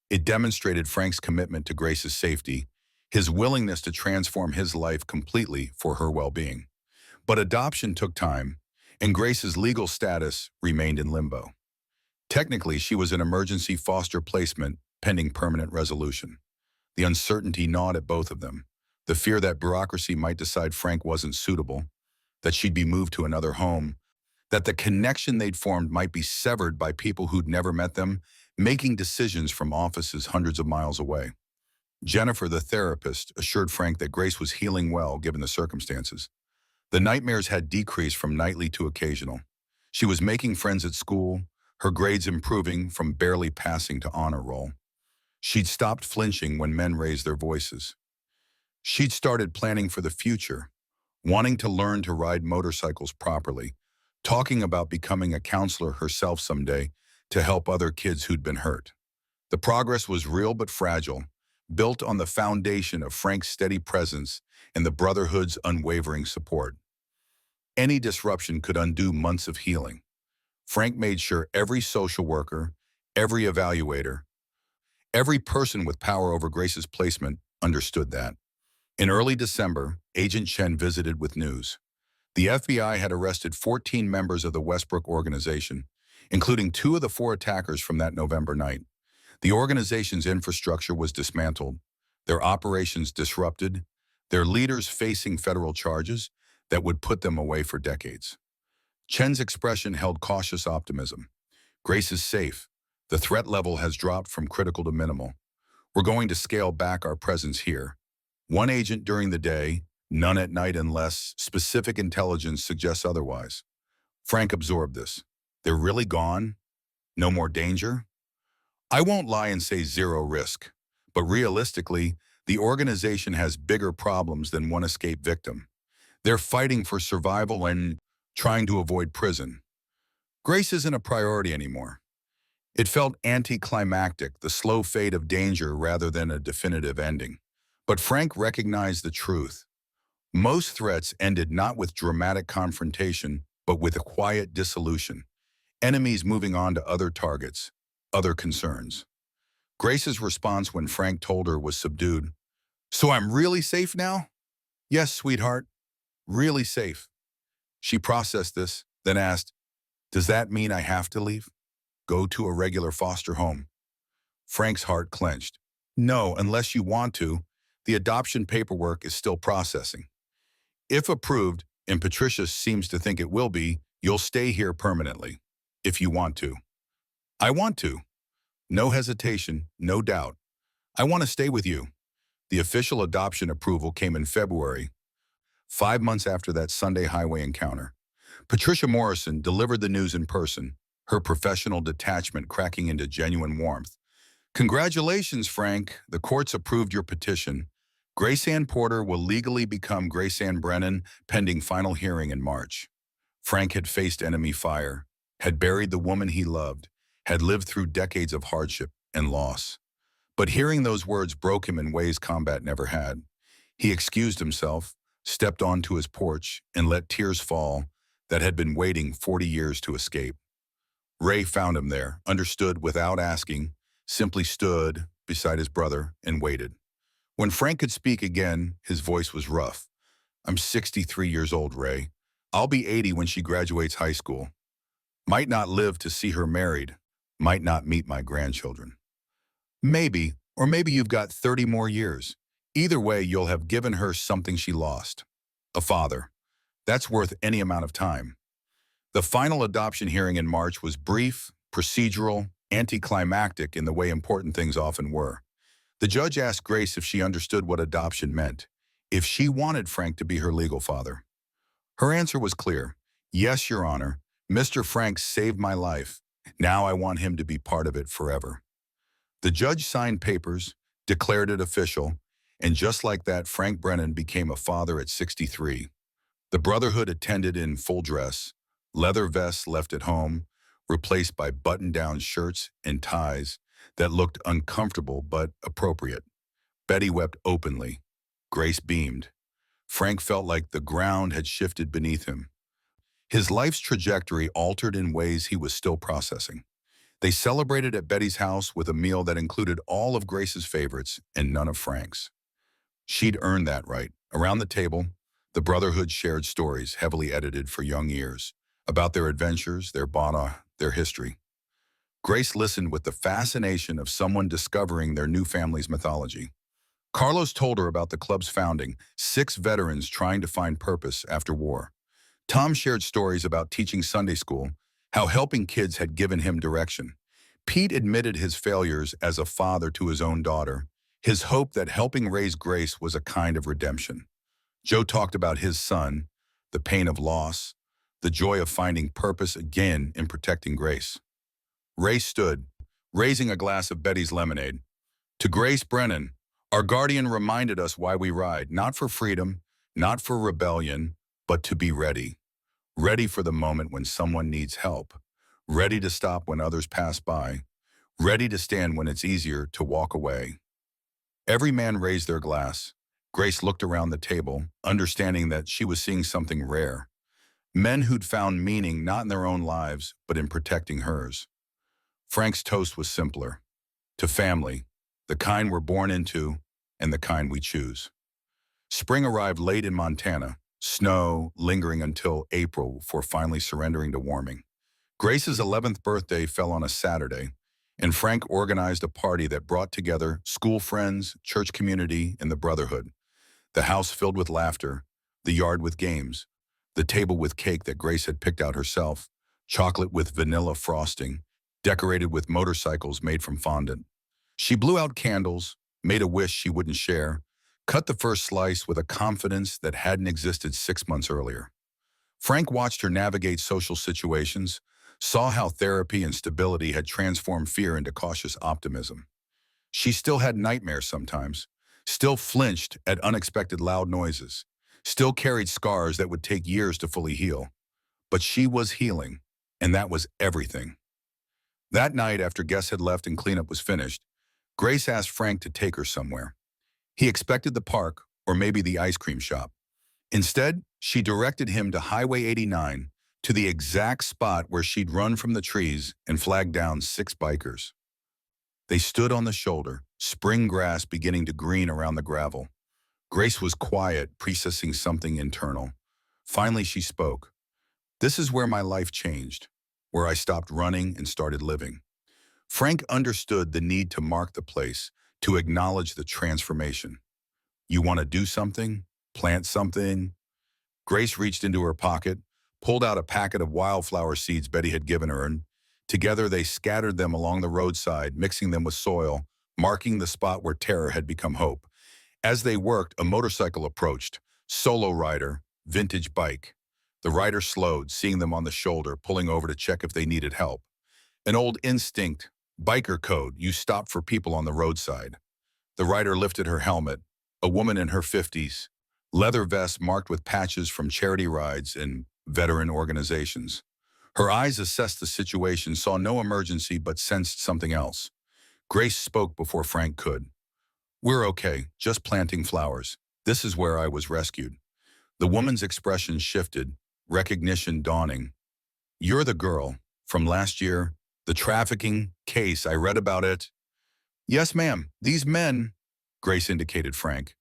It demonstrated Frank's commitment to Grace's safety, his willingness to transform his life completely for her well-being. But adoption took time, and Grace's legal status remained in limbo. Technically, she was an emergency foster placement pending permanent resolution. The uncertainty gnawed at both of them. The fear that bureaucracy might decide Frank wasn't suitable, that she'd be moved to another home, that the connection they'd formed might be severed by people who'd never met them, making decisions from offices hundreds of miles away. Jennifer, the therapist, assured Frank that Grace was healing well given the circumstances. The nightmares had decreased from nightly to occasional. She was making friends at school, her grades improving from barely passing to honor roll. She'd stopped flinching when men raised their voices. She'd started planning for the future, wanting to learn to ride motorcycles properly, talking about becoming a counselor herself someday to help other kids who'd been hurt. The progress was real but fragile, built on the foundation of Frank's steady presence and the brotherhood's unwavering support. Any disruption could undo months of healing. Frank made sure every social worker, every evaluator, every person with power over Grace's placement understood that. In early December, Agent Chen visited with news. The FBI had arrested 14 members of the Westbrook organization, including 2 of the 4 attackers from that November night. The organization's infrastructure was dismantled, their operations disrupted, their leaders facing federal charges that would put them away for decades. Chen's expression held cautious optimism. "Grace is safe. The threat level has dropped from critical to minimal. We're going to scale back our presence here. One agent during the day, none at night unless specific intelligence suggests otherwise." Frank absorbed this. "They're really gone? No more danger?" "I won't lie and say zero risk, but realistically, the organization has bigger problems than one escaped victim. They're fighting for survival and trying to avoid prison. Grace isn't a priority anymore." It felt anticlimactic, the slow fade of danger rather than a definitive ending. But Frank recognized the truth. Most threats ended not with dramatic confrontation, but with a quiet dissolution. Enemies moving on to other targets, other concerns. Grace's response when Frank told her was subdued. "So I'm really safe now?" "Yes, sweetheart, really safe." She processed this, then asked, "Does that mean I have to leave? Go to a regular foster home?" Frank's heart clenched. "No, unless you want to. The adoption paperwork is still processing. If approved, and Patricia seems to think it will be, you'll stay here permanently, if you want to." "I want to." No hesitation, no doubt. "I want to stay with you." The official adoption approval came in February, 5 months after that Sunday highway encounter. Patricia Morrison delivered the news in person, her professional detachment cracking into genuine warmth. "Congratulations, Frank. The courts approved your petition. Grace Ann Porter will legally become Grace Ann Brennan pending final hearing in March." Frank had faced enemy fire, had buried the woman he loved, had lived through decades of hardship and loss. But hearing those words broke him in ways combat never had. He excused himself, stepped onto his porch, and let tears fall that had been waiting 40 years to escape. Ray found him there, understood without asking, simply stood beside his brother and waited. When Frank could speak again, his voice was rough. "I'm 63 years old, Ray. I'll be 80 when she graduates high school. Might not live to see her married. Might not meet my grandchildren. Maybe, or maybe you've got 30 more years. Either way, you'll have given her something she lost. A father. That's worth any amount of time. The final adoption hearing in March was brief, procedural, anticlimactic in the way important things often were. The judge asked Grace if she understood what adoption meant, if she wanted Frank to be her legal father. Her answer was clear. Yes, Your Honor. Mr. Frank saved my life. Now I want him to be part of it forever. The judge signed papers, declared it official, and just like that, Frank Brennan became a father at 63. The brotherhood attended in full dress, leather vests left at home, replaced by button-down shirts and ties that looked uncomfortable but appropriate. Betty wept openly. Grace beamed. Frank felt like the ground had shifted beneath him. His life's trajectory altered in ways he was still processing. They celebrated at Betty's house with a meal that included all of Grace's favorites and none of Frank's. She'd earned that right. Around the table, the brotherhood shared stories heavily edited for young ears about their adventures, their bana, their history. Grace listened with the fascination of someone discovering their new family's mythology. Carlos told her about the club's founding, 6 veterans trying to find purpose after war. Tom shared stories about teaching Sunday school, how helping kids had given him direction. Pete admitted his failures as a father to his own daughter, his hope that helping raise Grace was a kind of redemption. Joe talked about his son, the pain of loss, the joy of finding purpose again in protecting Grace. Ray stood, raising a glass of Betty's lemonade. To Grace Brennan, our guardian reminded us why we ride, not for freedom, not for rebellion, but to be ready. Ready for the moment when someone needs help. Ready to stop when others pass by. Ready to stand when it's easier to walk away. Every man raised their glass. Grace looked around the table, understanding that she was seeing something rare. Men who'd found meaning not in their own lives, but in protecting hers. Frank's toast was simpler. To family, the kind we're born into, and the kind we choose. Spring arrived late in Montana, snow lingering until April before finally surrendering to warming. Grace's 11th birthday fell on a Saturday, and Frank organized a party that brought together school friends, church community, and the brotherhood. The house filled with laughter, the yard with games, the table with cake that Grace had picked out herself, chocolate with vanilla frosting, decorated with motorcycles made from fondant. She blew out candles, made a wish she wouldn't share, cut the first slice with a confidence that hadn't existed 6 months earlier. Frank watched her navigate social situations, saw how therapy and stability had transformed fear into cautious optimism. She still had nightmares sometimes, still flinched at unexpected loud noises, still carried scars that would take years to fully heal. But she was healing, and that was everything. That night, after guests had left and cleanup was finished, Grace asked Frank to take her somewhere. He expected the park or maybe the ice cream shop. Instead, she directed him to Highway 89, to the exact spot where she'd run from the trees and flagged down 6 bikers. They stood on the shoulder, spring grass beginning to green around the gravel. Grace was quiet, processing something internal. Finally, she spoke. This is where my life changed, where I stopped running and started living. Frank understood the need to mark the place, to acknowledge the transformation. You want to do something? Plant something? Grace reached into her pocket, pulled out a packet of wildflower seeds Betty had given her, and together they scattered them along the roadside, mixing them with soil, marking the spot where terror had become hope. As they worked, a motorcycle approached, solo rider, vintage bike. The rider slowed, seeing them on the shoulder, pulling over to check if they needed help. An old instinct, biker code, you stop for people on the roadside. The rider lifted her helmet, a woman in her 50s, leather vest marked with patches from charity rides and veteran organizations. Her eyes assessed the situation, saw no emergency, but sensed something else. Grace spoke before Frank could. We're okay, just planting flowers. This is where I was rescued. The woman's expression shifted, recognition dawning. You're the girl from last year, the trafficking case, I read about it. Yes, ma'am. These men, Grace indicated Frank.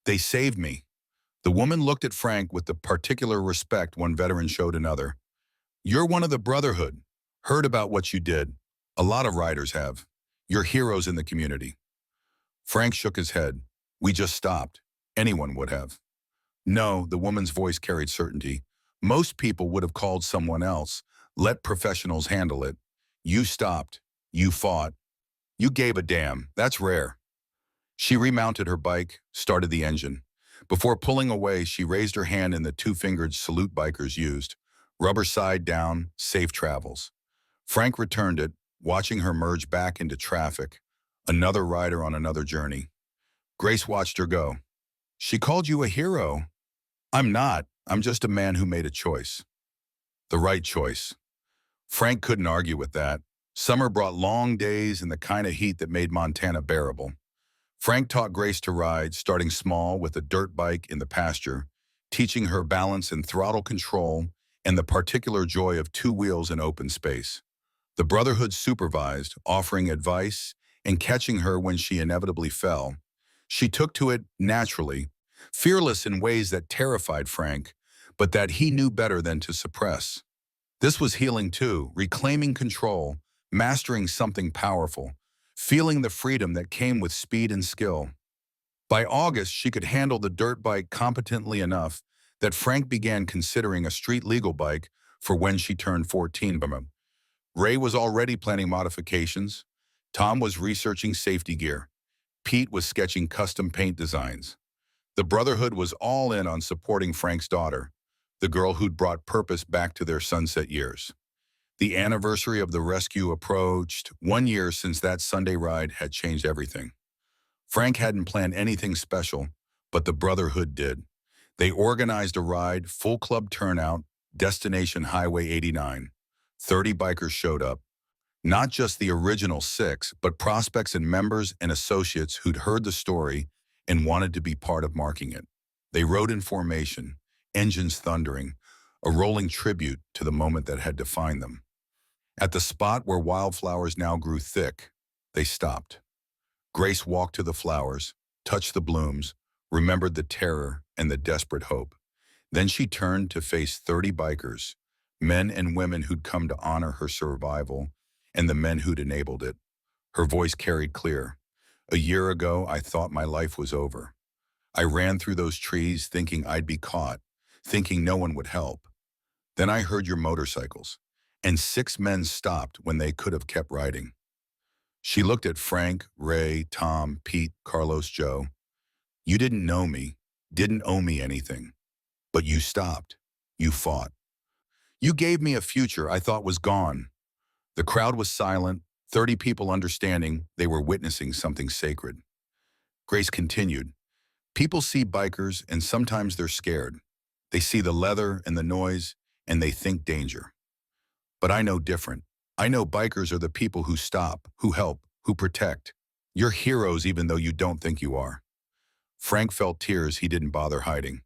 They saved me. The woman looked at Frank with the particular respect one veteran showed another. You're one of the brotherhood. Heard about what you did. A lot of riders have. You're heroes in the community. Frank shook his head. We just stopped. Anyone would have. No, the woman's voice carried certainty. Most people would have called someone else. Let professionals handle it. You stopped. You fought. You gave a damn. That's rare. She remounted her bike, started the engine. Before pulling away, she raised her hand in the two-fingered salute bikers used. Rubber side down, safe travels. Frank returned it, watching her merge back into traffic. Another rider on another journey. Grace watched her go. She called you a hero. I'm not. I'm just a man who made a choice. The right choice. Frank couldn't argue with that. Summer brought long days and the kind of heat that made Montana bearable. Frank taught Grace to ride, starting small with a dirt bike in the pasture, teaching her balance and throttle control and the particular joy of two wheels in open space. The brotherhood supervised, offering advice and catching her when she inevitably fell. She took to it naturally, fearless in ways that terrified Frank, but that he knew better than to suppress. This was healing too, reclaiming control, mastering something powerful, feeling the freedom that came with speed and skill. By August, she could handle the dirt bike competently enough that Frank began considering a street legal bike for when she turned 14. Ray was already planning modifications. Tom was researching safety gear. Pete was sketching custom paint designs. The Brotherhood was all in on supporting Frank's daughter, the girl who'd brought purpose back to their sunset years. The anniversary of the rescue approached. 1 year since that Sunday ride had changed everything. Frank hadn't planned anything special, but the Brotherhood did. They organized a ride, full club turnout, destination Highway 89. 30 bikers showed up. Not just the original 6, but prospects and members and associates who'd heard the story and wanted to be part of marking it. They rode in formation, engines thundering, a rolling tribute to the moment that had defined them. At the spot where wildflowers now grew thick, they stopped. Grace walked to the flowers, touched the blooms, remembered the terror and the desperate hope. Then she turned to face 30 bikers, men and women who'd come to honor her survival and the men who'd enabled it. Her voice carried clear. A year ago, I thought my life was over. I ran through those trees thinking I'd be caught, thinking no one would help. Then I heard your motorcycles, and 6 men stopped when they could have kept riding. She looked at Frank, Ray, Tom, Pete, Carlos, Joe. You didn't know me, didn't owe me anything, but you stopped. You fought. You gave me a future I thought was gone. The crowd was silent, 30 people understanding they were witnessing something sacred. Grace continued. People see bikers and sometimes they're scared. They see the leather and the noise and they think danger. But I know different. I know bikers are the people who stop, who help, who protect. You're heroes even though you don't think you are. Frank felt tears he didn't bother hiding.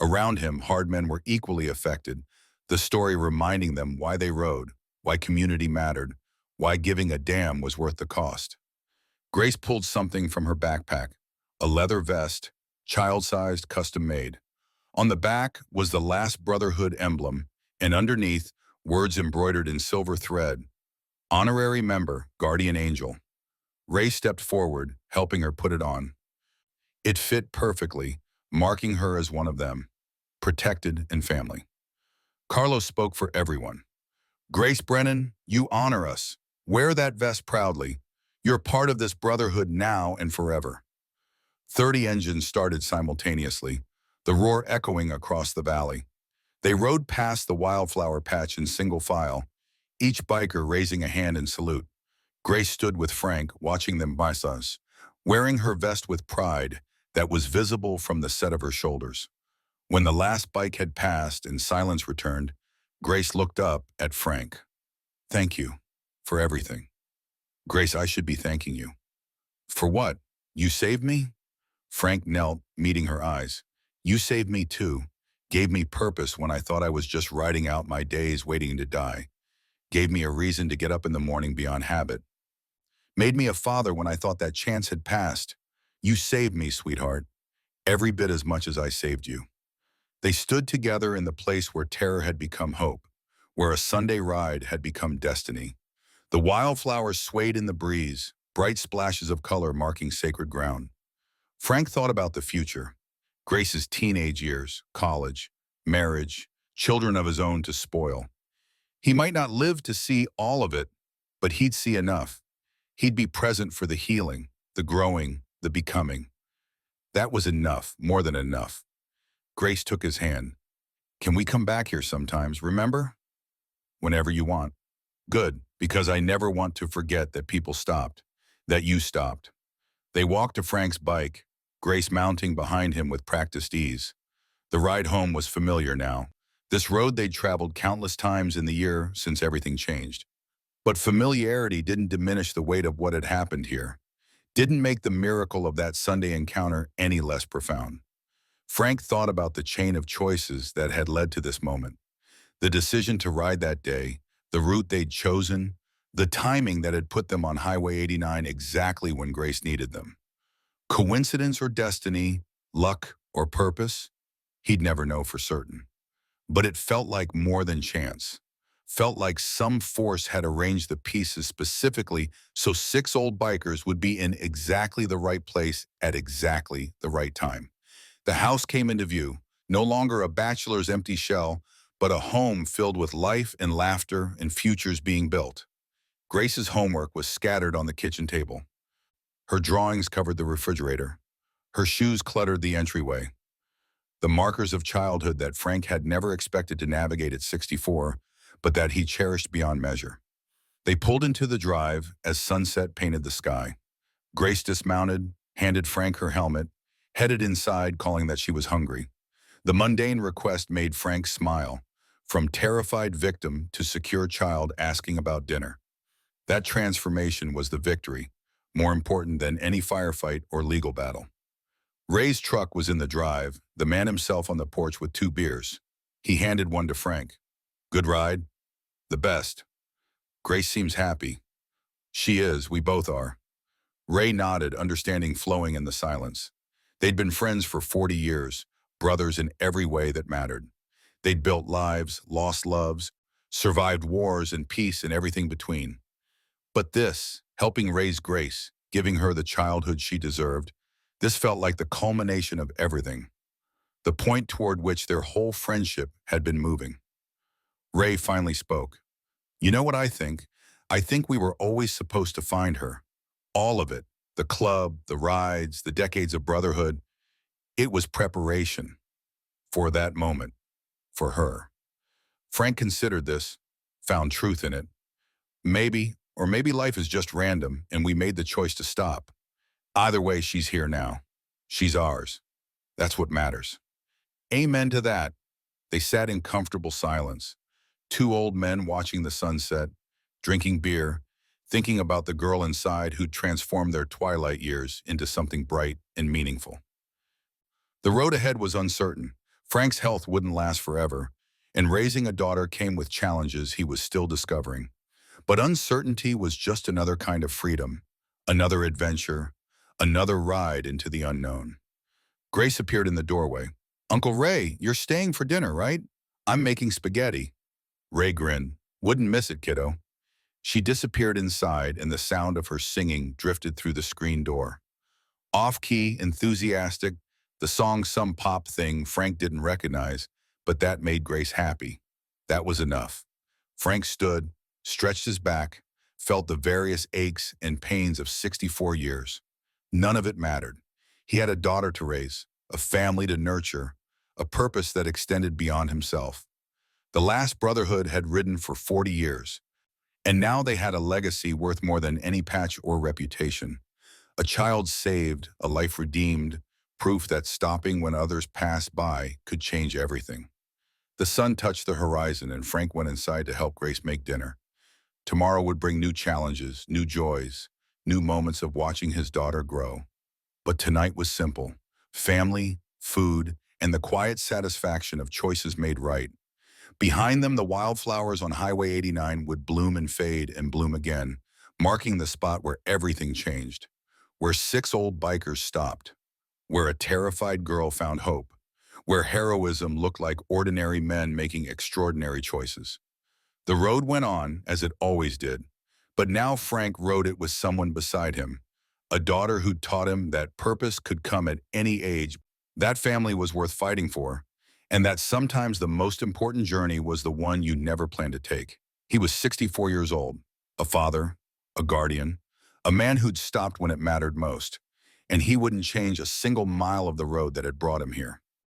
Around him, hard men were equally affected, the story reminding them why they rode, why community mattered, why giving a damn was worth the cost. Grace pulled something from her backpack, a leather vest, child-sized, custom-made. On the back was the last Brotherhood emblem, and underneath, words embroidered in silver thread. Honorary member, guardian angel. Ray stepped forward, helping her put it on. It fit perfectly, marking her as one of them, protected and family. Carlos spoke for everyone. Grace Brennan, you honor us. Wear that vest proudly. You're part of this brotherhood now and forever. 30 engines started simultaneously, the roar echoing across the valley. They rode past the wildflower patch in single file, each biker raising a hand in salute. Grace stood with Frank, watching them pass us, wearing her vest with pride that was visible from the set of her shoulders. When the last bike had passed and silence returned, Grace looked up at Frank. Thank you for everything. Grace, I should be thanking you. For what? You saved me? Frank knelt, meeting her eyes. You saved me too. Gave me purpose when I thought I was just riding out my days waiting to die. Gave me a reason to get up in the morning beyond habit. Made me a father when I thought that chance had passed. You saved me, sweetheart. Every bit as much as I saved you. They stood together in the place where terror had become hope, where a Sunday ride had become destiny. The wildflowers swayed in the breeze, bright splashes of color marking sacred ground. Frank thought about the future. Grace's teenage years, college, marriage, children of his own to spoil. He might not live to see all of it, but he'd see enough. He'd be present for the healing, the growing, the becoming. That was enough, more than enough. Grace took his hand. Can we come back here sometimes, remember? Whenever you want. Good, because I never want to forget that people stopped, that you stopped. They walked to Frank's bike, Grace mounting behind him with practiced ease. The ride home was familiar now. This road they'd traveled countless times in the year since everything changed. But familiarity didn't diminish the weight of what had happened here, didn't make the miracle of that Sunday encounter any less profound. Frank thought about the chain of choices that had led to this moment. The decision to ride that day, the route they'd chosen, the timing that had put them on Highway 89 exactly when Grace needed them. Coincidence or destiny, luck or purpose, he'd never know for certain. But it felt like more than chance. Felt like some force had arranged the pieces specifically so six old bikers would be in exactly the right place at exactly the right time. The house came into view, no longer a bachelor's empty shell, but a home filled with life and laughter and futures being built. Grace's homework was scattered on the kitchen table. Her drawings covered the refrigerator. Her shoes cluttered the entryway. The markers of childhood that Frank had never expected to navigate at 64, but that he cherished beyond measure. They pulled into the drive as sunset painted the sky. Grace dismounted, handed Frank her helmet, headed inside calling that she was hungry. The mundane request made Frank smile, from terrified victim to secure child asking about dinner. That transformation was the victory, more important than any firefight or legal battle. Ray's truck was in the drive, the man himself on the porch with two beers. He handed one to Frank. Good ride? The best. Grace seems happy. She is, we both are. Ray nodded, understanding flowing in the silence. They'd been friends for 40 years, brothers in every way that mattered. They'd built lives, lost loves, survived wars and peace and everything between. But this, helping raise Grace, giving her the childhood she deserved, this felt like the culmination of everything, the point toward which their whole friendship had been moving. Ray finally spoke. You know what I think? I think we were always supposed to find her. All of it, the club, the rides, the decades of brotherhood. It was preparation for that moment, for her. Frank considered this, found truth in it. Maybe, or maybe life is just random and we made the choice to stop. Either way, she's here now. She's ours. That's what matters. Amen to that. They sat in comfortable silence. Two old men watching the sunset, drinking beer, thinking about the girl inside who'd transformed their twilight years into something bright and meaningful. The road ahead was uncertain. Frank's health wouldn't last forever, and raising a daughter came with challenges he was still discovering. But uncertainty was just another kind of freedom, another adventure, another ride into the unknown. Grace appeared in the doorway. Uncle Ray, you're staying for dinner, right? I'm making spaghetti. Ray grinned. Wouldn't miss it, kiddo. She disappeared inside and the sound of her singing drifted through the screen door. Off-key, enthusiastic, the song some pop thing Frank didn't recognize, but that made Grace happy. That was enough. Frank stood, stretched his back, felt the various aches and pains of 64 years. None of it mattered. He had a daughter to raise, a family to nurture, a purpose that extended beyond himself. The last brotherhood had ridden for 40 years, and now they had a legacy worth more than any patch or reputation. A child saved, a life redeemed, proof that stopping when others passed by could change everything. The sun touched the horizon and Frank went inside to help Grace make dinner. Tomorrow would bring new challenges, new joys, new moments of watching his daughter grow. But tonight was simple. Family, food, and the quiet satisfaction of choices made right. Behind them, the wildflowers on Highway 89 would bloom and fade and bloom again, marking the spot where everything changed, where six old bikers stopped, where a terrified girl found hope, where heroism looked like ordinary men making extraordinary choices. The road went on, as it always did, but now Frank rode it with someone beside him, a daughter who taught him that purpose could come at any age. That family was worth fighting for, and that sometimes the most important journey was the one you never planned to take. He was 64 years old, a father, a guardian, a man who'd stopped when it mattered most, and he wouldn't change a single mile of the road that had brought him here.